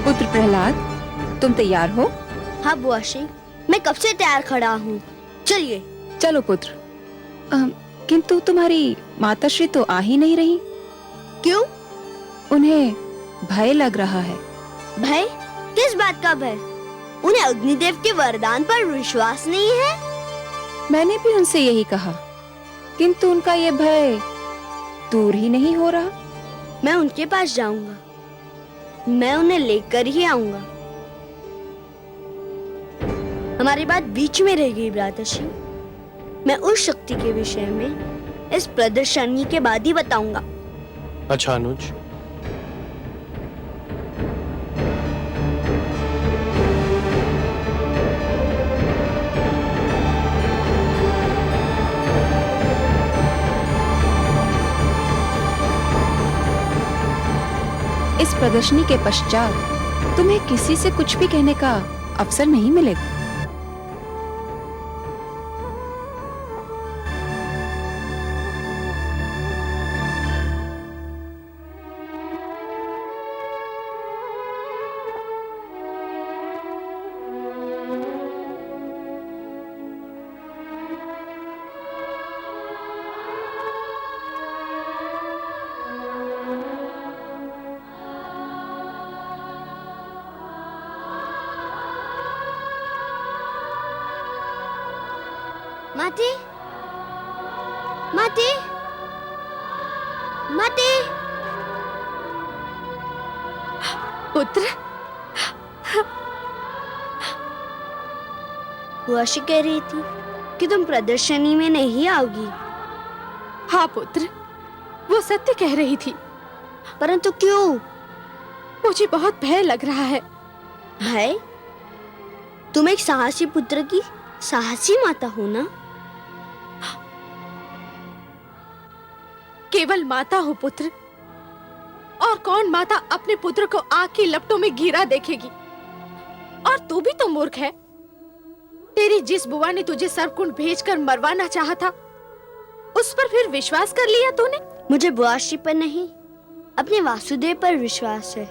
पुत्र प्रहलाद, तुम तैयार हो? हाँ बुआश्री, मैं कब से तैयार खड़ा हूँ। चलिए। चलो पुत्र। किंतु तुम्हारी माताश्री तो आ ही नहीं रही। क्यों? उन्हें भय लग रहा है। भय? किस बात का भय? उन्हें अग्निदेव के वरदान पर विश्वास नहीं है? मैंने भी उनसे यही कहा, किंतु उनका ये भय दूर ही नहीं हो रहा। मैं उनके पास जाऊंगा, मैं उन्हें लेकर ही आऊंगा। हमारी बात बीच में रह गई भ्राताश्री। मैं उस शक्ति के विषय में इस प्रदर्शनी के बाद ही बताऊंगा। अच्छा अनुज, इस प्रदर्शनी के पश्चात तुम्हें किसी से कुछ भी कहने का अवसर नहीं मिलेगा। माते, माते, माते। पुत्र, बुआशी कह रही थी कि तुम प्रदर्शनी में नहीं आओगी। हाँ पुत्र, वो सत्य कह रही थी। परंतु क्यों? मुझे बहुत भय लग रहा है। भय? तुम एक साहसी पुत्र की साहसी माता हो ना? केवल माता हो पुत्र, और कौन माता अपने पुत्र को आग की लपटों में घिरा देखेगी? और तू भी तो मूर्ख है। तेरी जिस बुआ ने तुझे सर्पकुंड भेजकर मरवाना चाहा था, उस पर फिर विश्वास कर लिया तूने? मुझे बुआशी पर नहीं, अपने वासुदेव पर विश्वास है।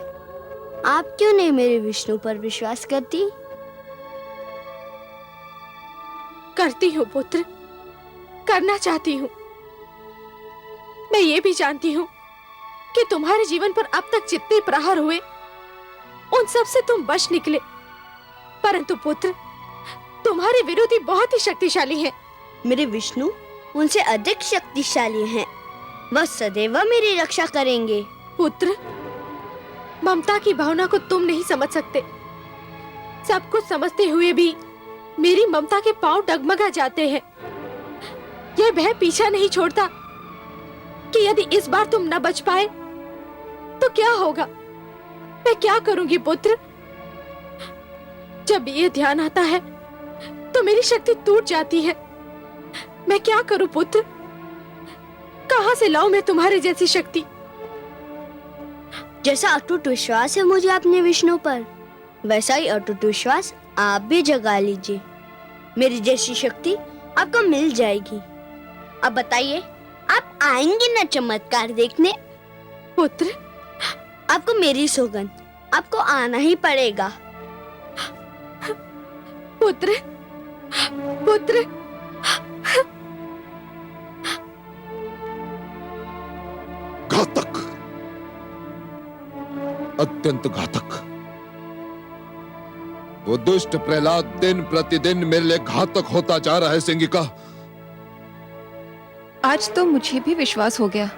आप क्यों नहीं मेरे विष्णु पर विश्वास करती? करती हूँ पुत्र, करना चाहती हूँ। मैं ये भी जानती हूँ कि तुम्हारे जीवन पर अब तक जितने प्रहार हुए, उन सब से तुम बच निकले। परंतु पुत्र, तुम्हारे विरोधी बहुत ही शक्तिशाली हैं। मेरे विष्णु उनसे अधिक शक्तिशाली हैं। वह सदैव मेरी रक्षा करेंगे। पुत्र, ममता की भावना को तुम नहीं समझ सकते। सब कुछ समझते हुए भी मेरी ममता के पांव डगमगा जाते हैं। यह भय पीछा नहीं छोड़ता कि यदि इस बार तुम न बच पाए तो क्या होगा। मैं क्या करूंगी पुत्र? जब ये ध्यान आता है तो मेरी शक्ति टूट जाती है। मैं क्या करूं पुत्र? कहां से लाऊं मैं तुम्हारे जैसी शक्ति? जैसा अटूट विश्वास है मुझे अपने विष्णु पर, वैसा ही अटूट विश्वास आप भी जगा लीजिए। मेरी जैसी शक्ति आपको मिल जाएगी। अब बताइए, आप आएंगे ना चमत्कार देखने? पुत्र, आपको मेरी सौगंध, आपको आना ही पड़ेगा। पुत्र, पुत्र, घातक, अत्यंत घातक। वो दुष्ट प्रहलाद दिन प्रतिदिन मेरे लिए घातक होता जा रहा है सिंगिका। आज तो मुझे भी विश्वास हो गया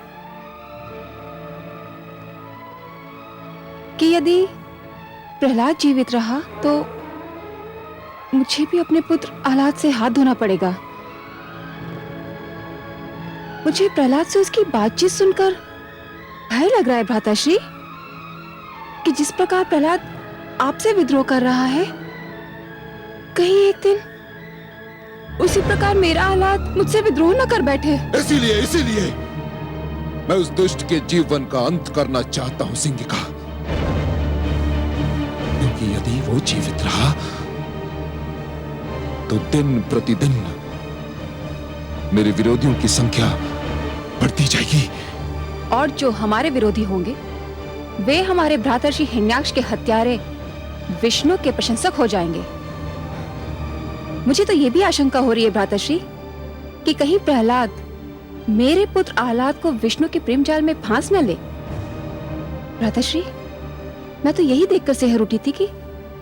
कि यदि प्रहलाद जीवित रहा तो मुझे भी अपने पुत्र आह्लाद से हाथ धोना पड़ेगा। मुझे प्रहलाद से उसकी बातचीत सुनकर भय लग रहा है भ्राताश्री, कि जिस प्रकार प्रहलाद आपसे विद्रोह कर रहा है, कहीं एक दिन उसी प्रकार मेरा आह्लाद मुझसे विद्रोह न कर बैठे। इसीलिए मैं उस दुष्ट के जीवन का अंत करना चाहता हूं सिंगिका, क्योंकि यदि वो जीवित रहा तो दिन प्रतिदिन मेरे विरोधियों की संख्या बढ़ती जाएगी। और जो हमारे विरोधी होंगे वे हमारे भ्रातर्षि हिरण्याक्ष के हत्यारे विष्णु के प्रशंसक हो जाएंगे। मुझे तो ये भी आशंका हो रही है भ्रातर्षि कि कहीं प्रहलाद मेरे पुत्र आह्लाद को विष्णु के प्रेम जाल में फांस न ले। भ्रातर्षि, मैं तो यही देखकर सिहर उठी थी कि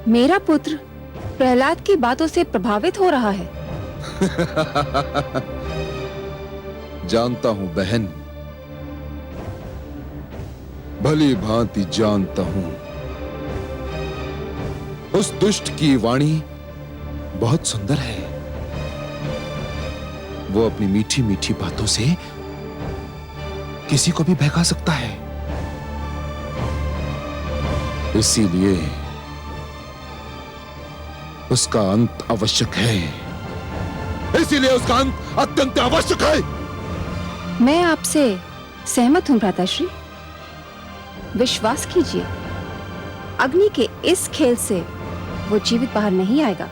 मेरा पुत्र प्रहलाद की बातों से प्रभावित हो रहा है। जानता हूं बहन, भली भांति जानता हूं। उस दुष्ट की वाणी बहुत सुंदर है। वो अपनी मीठी मीठी बातों से किसी को भी बहका सकता है। इसीलिए उसका अंत आवश्यक है। इसीलिए उसका अंत अत्यंत आवश्यक है। मैं आपसे सहमत हूं भ्राताश्री। विश्वास कीजिए, अग्नि के इस खेल से वो जीवित बाहर नहीं आएगा।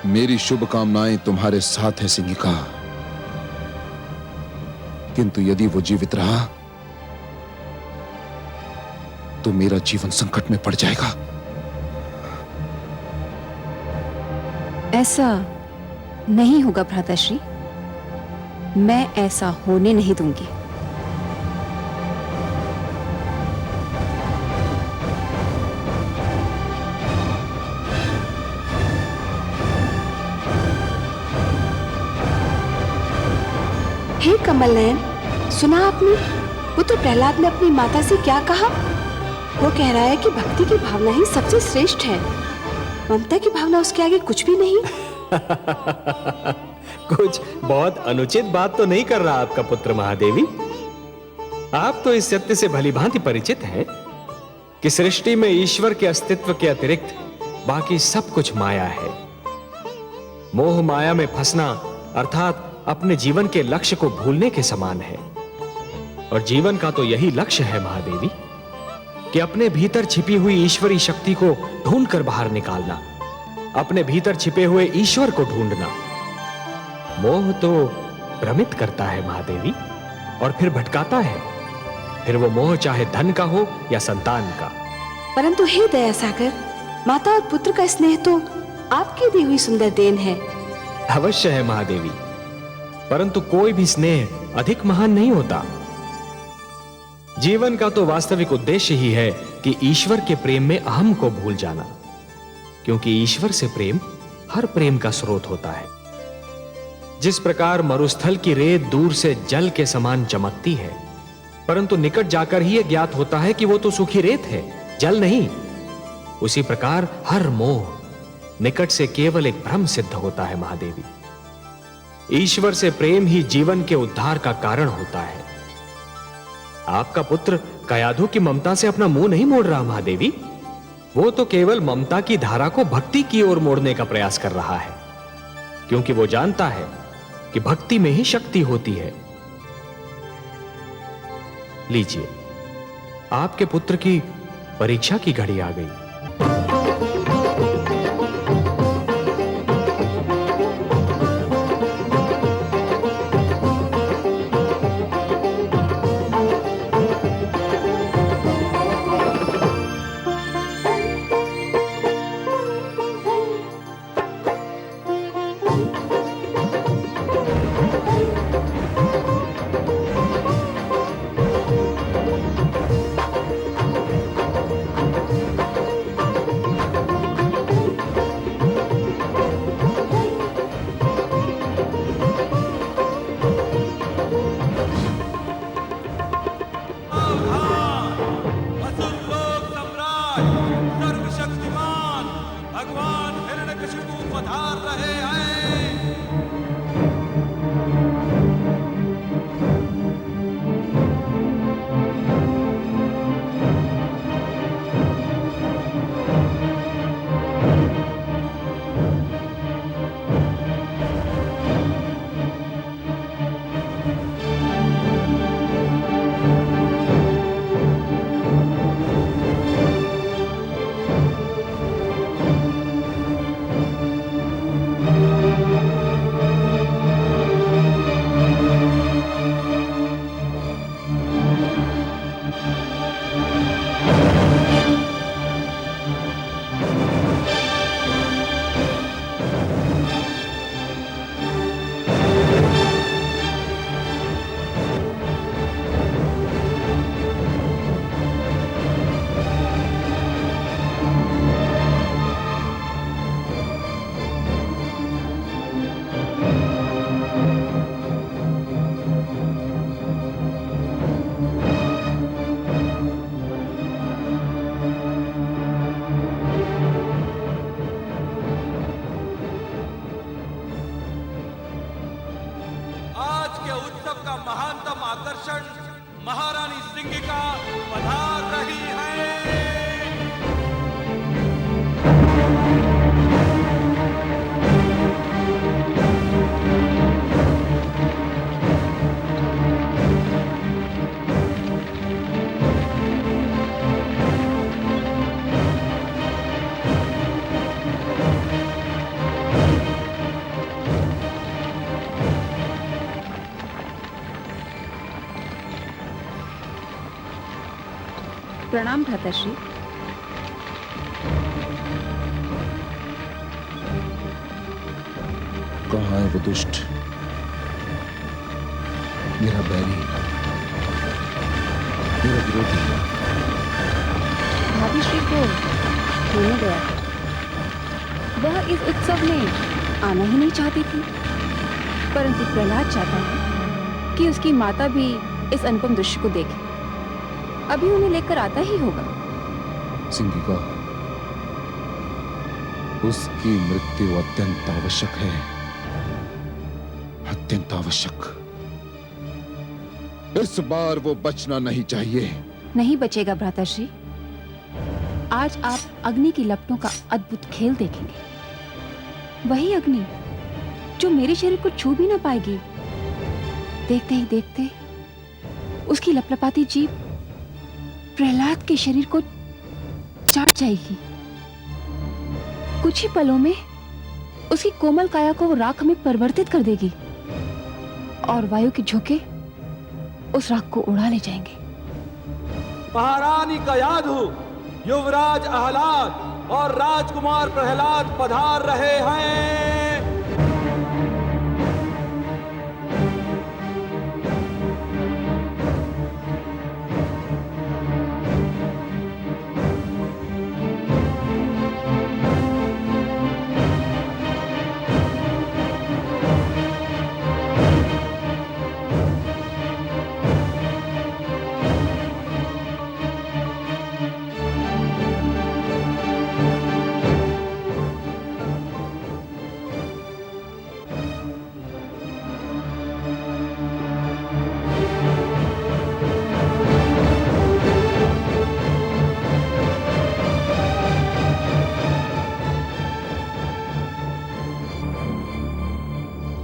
मेरी शुभकामनाएं तुम्हारे साथ है सिंगिका, किंतु यदि वो जीवित रहा तो मेरा जीवन संकट में पड़ जाएगा। ऐसा नहीं होगा भ्राताश्री, मैं ऐसा होने नहीं दूंगी। हे कमल नयन, सुना आपने? पुत्र प्रहलाद ने अपनी माता से क्या कहा? वो कह रहा है कि भक्ति की भावना ही सबसे श्रेष्ठ है, ममता की भावना उसके आगे कुछ भी नहीं। कुछ बहुत अनुचित बात तो नहीं कर रहा आपका पुत्र महादेवी। आप तो इस सत्य से भलीभांति परिचित हैं कि सृष्टि में ईश्वर के अस्तित्व के अतिरिक्त बाकी सब कुछ माया है। मोह माया में फंसना अर्थात अपने जीवन के लक्ष्य को भूलने के समान है। और जीवन का तो यही लक्ष्य है महादेवी कि अपने भीतर छिपी हुई ईश्वरी शक्ति को ढूंढकर बाहर निकालना, अपने भीतर छिपे हुए ईश्वर को ढूंढना। मोह तो भ्रमित करता है महादेवी और फिर भटकाता है, फिर वो मोह चाहे धन का हो या संतान का। परंतु हे दया सागर, माता और पुत्र का स्नेह तो आपकी दी हुई सुंदर देन है। अवश्य है महादेवी, परंतु कोई भी स्नेह अधिक महान नहीं होता। जीवन का तो वास्तविक उद्देश्य ही है कि ईश्वर के प्रेम में अहम को भूल जाना, क्योंकि ईश्वर से प्रेम हर प्रेम का स्रोत होता है। जिस प्रकार मरुस्थल की रेत दूर से जल के समान चमकती है, परंतु निकट जाकर ही यह ज्ञात होता है कि वो तो सूखी रेत है, जल नहीं, उसी प्रकार हर मोह निकट से केवल एक भ्रम सिद्ध होता है महादेवी। ईश्वर से प्रेम ही जीवन के उद्धार का कारण होता है। आपका पुत्र कयाधु की ममता से अपना मुंह नहीं मोड़ रहा महादेवी, वो तो केवल ममता की धारा को भक्ति की ओर मोड़ने का प्रयास कर रहा है, क्योंकि वो जानता है कि भक्ति में ही शक्ति होती है। लीजिए, आपके पुत्र की परीक्षा की घड़ी आ गई। महारानी सिंगिका पधार रही है। प्रणाम भ्राताश्री। कहाँ है वो दुष्ट, मेरा बैरी, मेरा विरोधी? भाभी श्री को होने गया था। वह इस उत्सव में आना ही नहीं चाहती थी, परंतु प्रहलाद चाहता है कि उसकी माता भी इस अनुपम दृश्य को देखे। अभी उन्हें लेकर आता ही होगा। सिंगिका, उसकी मृत्यु अत्यंत आवश्यक है, अत्यंत आवश्यक। इस बार वो बचना नहीं चाहिए। नहीं बचेगा भ्राताश्री। आज आप अग्नि की लपटों का अद्भुत खेल देखेंगे। वही अग्नि जो मेरे शरीर को छू भी ना पाएगी। देखते ही देखते उसकी लपलपाती जीभ प्रहलाद के शरीर को चाट जाएगी। कुछ ही पलों में उसकी कोमल काया को वो राख में परिवर्तित कर देगी और वायु के झोंके उस राख को उड़ा ले जाएंगे। महारानी का याद हो, युवराज आह्लाद और राजकुमार प्रहलाद पधार रहे हैं।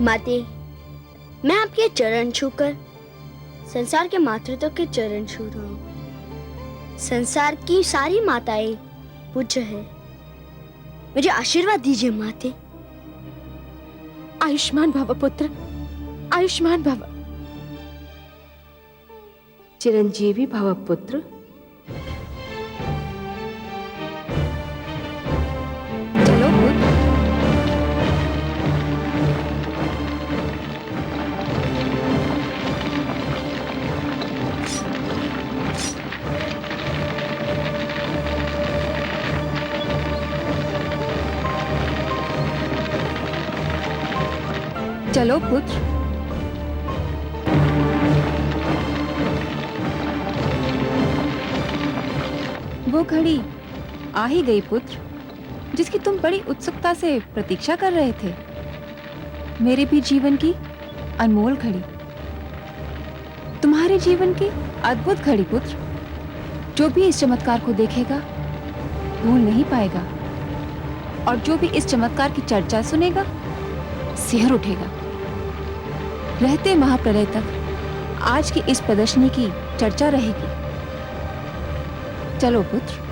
माते, मैं आपके चरण छूकर संसार के मातृत्व के चरण छू रहा हूँ। संसार की सारी माताएं पूज्य है। मुझे आशीर्वाद दीजिए माते। आयुष्मान भव पुत्र, आयुष्मान भव। चिरंजीवी भव पुत्र। चलो पुत्र। चलो पुत्र। वो घड़ी आ ही गई पुत्र, जिसकी तुम बड़ी उत्सुकता से प्रतीक्षा कर रहे थे। मेरे भी जीवन की अनमोल घड़ी, तुम्हारे जीवन की अद्भुत घड़ी पुत्र। जो भी इस चमत्कार को देखेगा भूल नहीं पाएगा, और जो भी इस चमत्कार की चर्चा सुनेगा सिहर उठेगा। रहते महाप्रलय तक आज की इस प्रदर्शनी की चर्चा रहेगी। चलो पुत्र।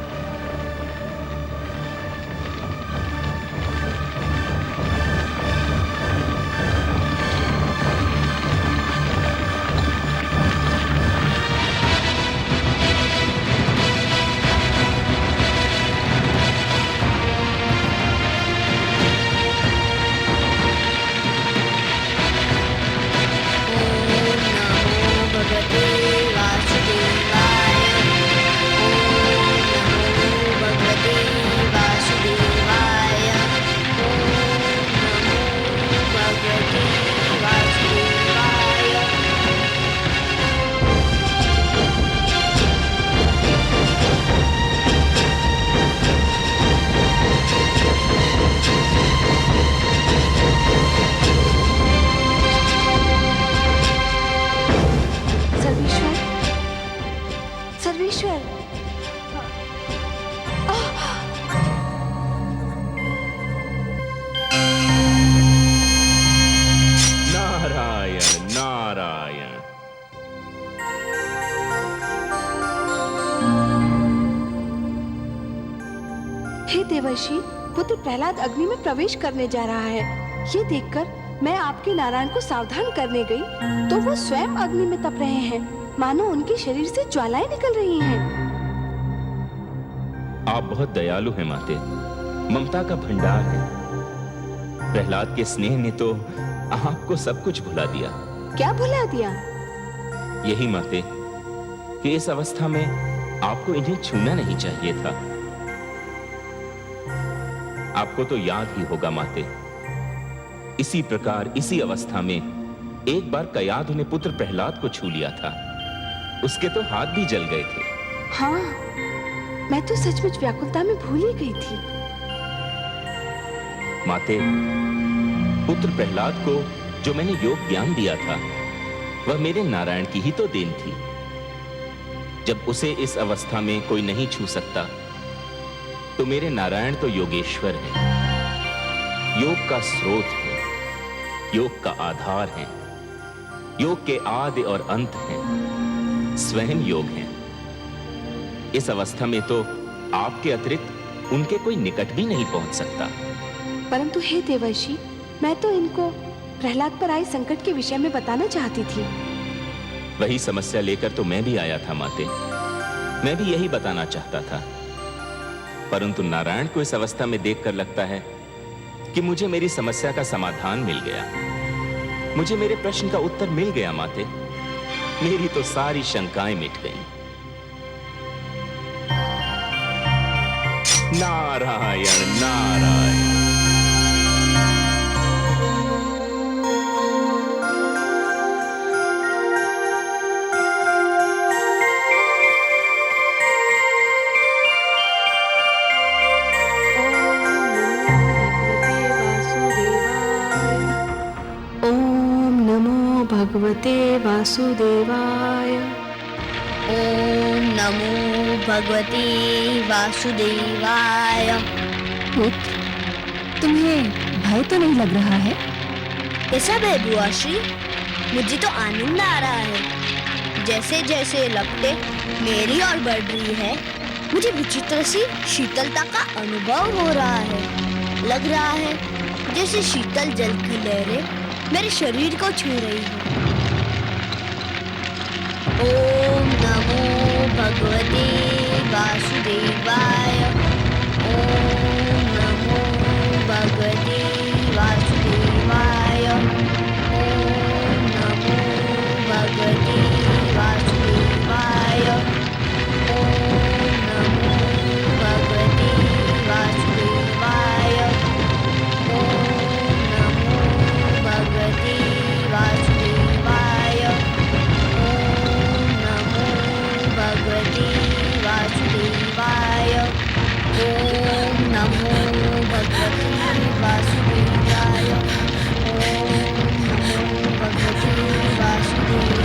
हे देवर्षि, पुत्र प्रहलाद अग्नि में प्रवेश करने जा रहा है। ये देखकर मैं आपके नारायण को सावधान करने गई तो वो स्वयं अग्नि में तप रहे हैं, मानो उनके शरीर से ज्वालाएं निकल रही हैं। आप बहुत दयालु हैं माते, ममता का भंडार है। प्रहलाद के स्नेह ने तो आपको सब कुछ भुला दिया। क्या भुला दिया? यही माते कि इस अवस्था में आपको इन्हें छूना नहीं चाहिए था। आपको तो याद ही होगा माते, इसी प्रकार इसी अवस्था में एक बार कयाधु ने पुत्र प्रहलाद को छू लिया था। उसके तो हाथ भी जल गए थे। हाँ, मैं तो सचमुच व्याकुलता में भूल ही गई थी। माते, पुत्र प्रहलाद को जो मैंने योग ज्ञान दिया था वह मेरे नारायण की ही तो देन थी। जब उसे इस अवस्था में कोई नहीं छू सकता तो मेरे नारायण तो योगेश्वर हैं, योग का स्रोत है, योग का आधार है, योग के आदि और अंत हैं, स्वयं योग हैं। इस अवस्था में तो आपके अतिरिक्त उनके कोई निकट भी नहीं पहुंच सकता। परंतु हे देवर्षि, मैं तो इनको प्रहलाद पर आए संकट के विषय में बताना चाहती थी। वही समस्या लेकर तो मैं भी आया था माते, मैं भी यही बताना चाहता था। परंतु नारायण को इस अवस्था में देखकर लगता है कि मुझे मेरी समस्या का समाधान मिल गया, मुझे मेरे प्रश्न का उत्तर मिल गया माते। मेरी तो सारी शंकाएं मिट गईं। नारायण नारायण। भगवते वासुदेवाय। ओम नमो भगवते वासुदेवाय। पुत्र, तुम्हें भय तो नहीं लग रहा है? कैसा भय बुआ श्री? मुझे तो आनंद आ रहा है। जैसे जैसे लपटे मेरी ओर बढ़ रही है, मुझे विचित्र सी शीतलता का अनुभव हो रहा है। लग रहा है जैसे शीतल जल की लहरें मेरे शरीर को छू रही है। ओम नमो भगवते वासुदेवाय। ओम नमो भगवते वासुदेवाय। ओम नमो भगवते वासुदेवाय। ओम नमो भगवते वासुदेवाय। ओम नमो भगवते वासुदेवाय। ओम नमो भगवते वासुदेवाय। ओम नमो भगवते वासुदेवाय। ओम नमो भगवते वासुदेवाय।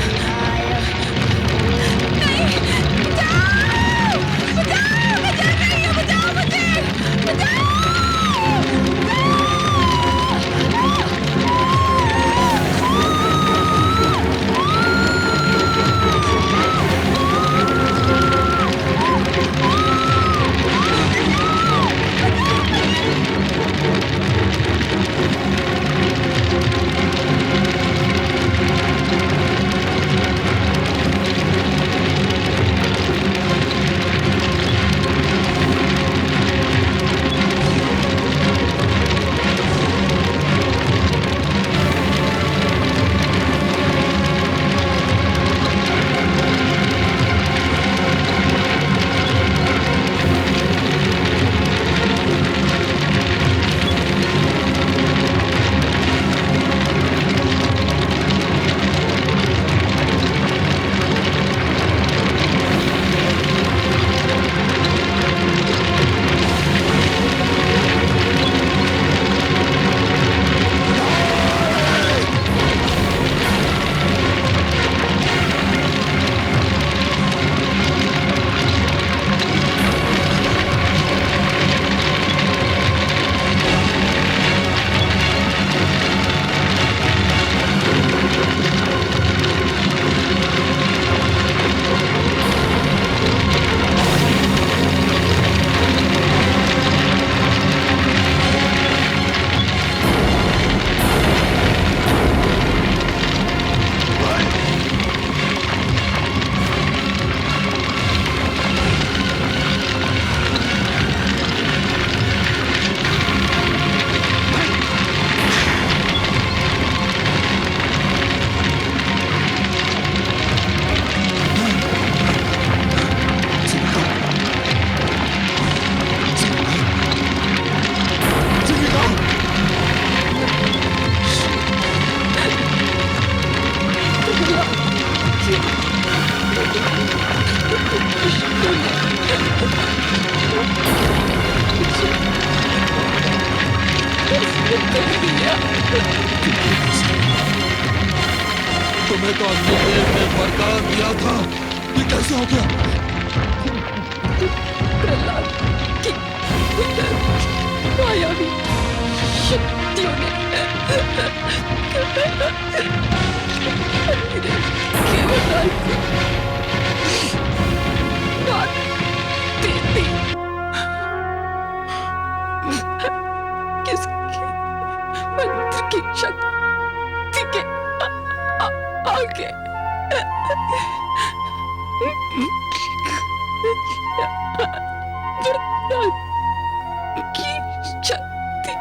तुम्हें तो अग्निदेव ने वरदान दिया था, ये कैसे हो गया? प्रहलाद की मायावी शक्तियों ने केवल मात दे दी। किसके मंत्र की शक्ति के आगे की शक्ति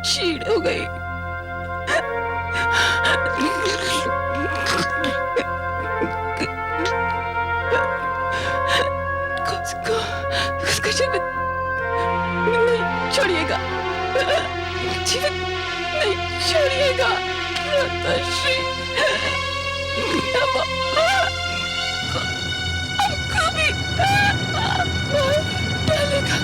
क्षीण हो गई। उसका जीवन नहीं छोड़िएगा, जीवन नहीं छोड़िएगा माताश्री। हमको भी मार डालेगा।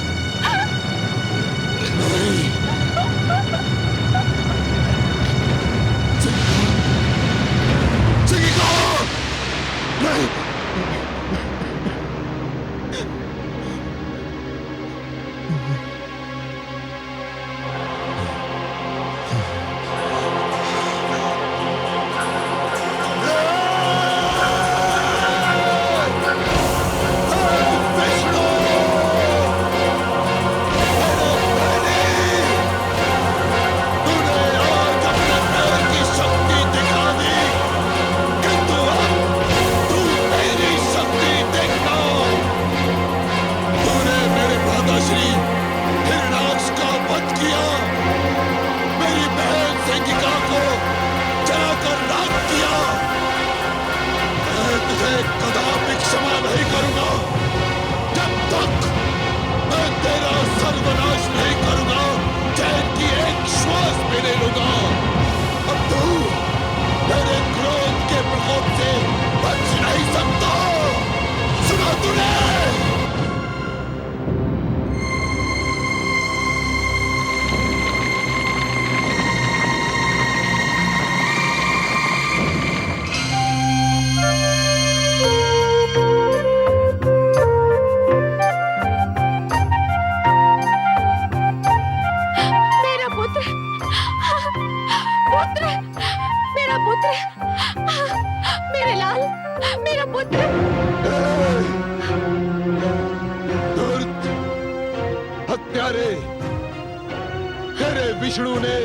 तेरे विष्णु ने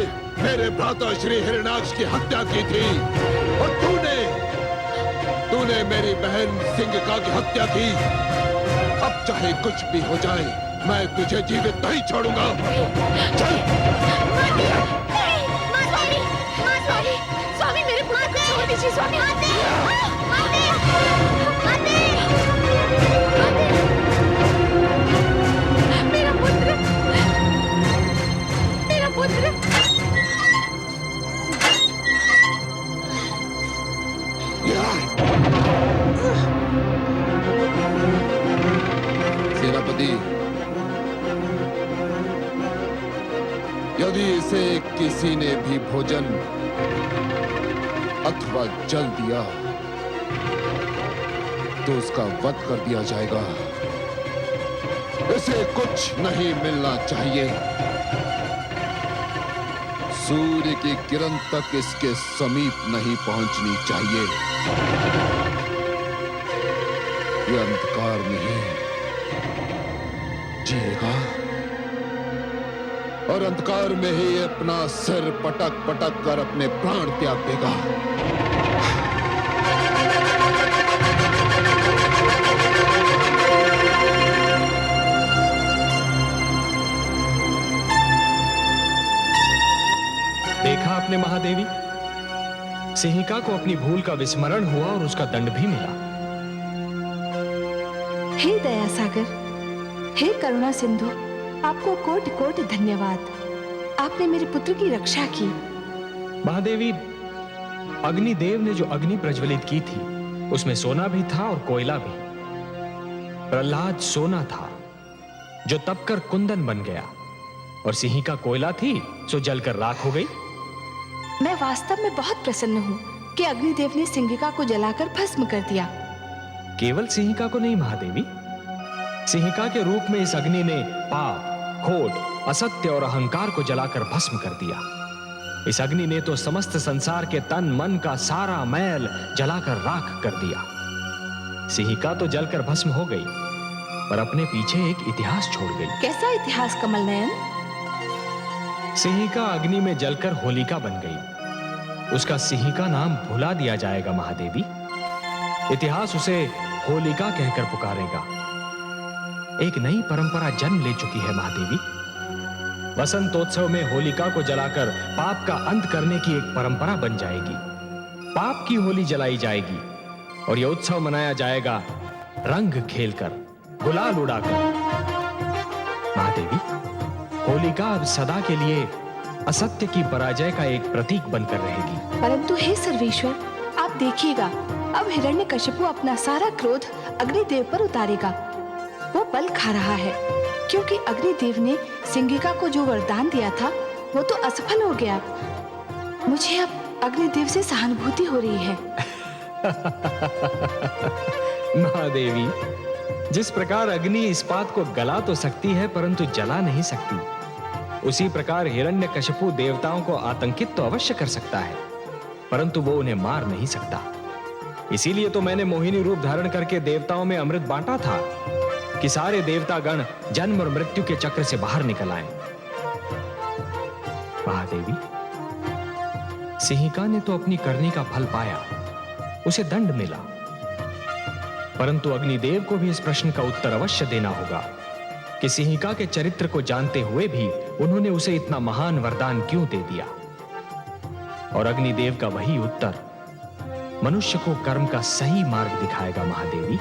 मेरे भ्राता श्री हिरण्याक्ष की हत्या की थी और तूने मेरी बहन सिंगिका की हत्या की। अब चाहे कुछ भी हो जाए, मैं तुझे जीवित नहीं छोड़ूंगा। चल। स्वामी मेरे पुत्र को छोड़ दीजिए स्वामी। मेरा पुत्र, मेरा पुत्र। सेनापति, यदि इसे किसी ने भी भोजन अथवा जल दिया तो उसका वध कर दिया जाएगा। इसे कुछ नहीं मिलना चाहिए। सूर्य की किरण तक इसके समीप नहीं पहुंचनी चाहिए। ये अंधकार में ही जिएगा और अंधकार में ही अपना सिर पटक पटक कर अपने प्राण त्याग देगा। देखा आपने महादेवी, सिंहिका को अपनी भूल का विस्मरण हुआ और उसका दंड भी मिला। हे दया सागर, हे करुणा सिंधु, आपको कोटि कोटि धन्यवाद। आपने मेरे पुत्र की रक्षा की। महादेवी, अग्निदेव ने जो अग्नि प्रज्वलित की थी उसमें सोना भी था और कोयला भी। प्रहलाद सोना था जो तपकर कुंदन बन गया और सिंहिका कोयला थी सो जलकर राख हो गई। मैं वास्तव में बहुत प्रसन्न हूँ कि अग्निदेव ने सिंहिका को जलाकर भस्म कर दिया। केवल सिंहिका को नहीं महादेवी, सिंहिका के रूप में इस अग्नि ने पाप, खोट, असत्य और अहंकार को जलाकर भस्म कर दिया। इस अग्नि ने तो समस्त संसार के तन मन का सारा मैल जलाकर राख कर दिया। सिंहिका तो जलकर भस्म हो गई, पर अपने पीछे एक इतिहास छोड़ गई। कैसा इतिहास कमल नयन? सिंहिका अग्नि में जलकर होलिका बन गई। उसका सिंहिका नाम भुला दिया जाएगा महादेवी। इतिहास उसे होलिका कहकर पुकारेगा। एक नई परंपरा जन्म ले चुकी है महादेवी। वसंतोत्सव में होलिका को जलाकर पाप का अंत करने की एक परंपरा बन जाएगी। पाप की होली जलाई जाएगी और यह उत्सव मनाया जाएगा रंग खेलकर, गुलाल उड़ाकर। महादेवी, होलिका अब सदा के लिए असत्य की पराजय का एक प्रतीक बनकर रहेगी। परंतु हे सर्वेश्वर, आप देखिएगा, अब हिरण्यकशिपु अपना सारा क्रोध अग्निदेव पर उतारेगा। वो बल खा रहा है क्योंकि अग्निदेव ने सिंहिका को जो वरदान दिया था वो तो असफल हो गया। मुझे अब अग्निदेव से सहानुभूति हो रही है। महादेवी, जिस प्रकार अग्नि इस्पात को गला तो सकती है परंतु जला नहीं सकती, उसी प्रकार हिरण्यकशिपु देवताओं को आतंकित तो अवश्य कर सकता है, परंतु वो उन्हें मार नहीं सकता। इसीलिए तो मैंने मोहिनी रूप धारण करके देवताओं में अमृत बांटा था कि सारे देवतागण जन्म और मृत्यु के चक्र से बाहर निकल आए। महादेवी, सिंहिका ने तो अपनी करनी का फल पाया, उसे दंड मिला, परंतु अग्निदेव को भी इस प्रश्न का उत्तर अवश्य देना होगा कि सिंहिका के चरित्र को जानते हुए भी उन्होंने उसे इतना महान वरदान क्यों दे दिया। और अग्निदेव का वही उत्तर मनुष्य को कर्म का सही मार्ग दिखाएगा महादेवी।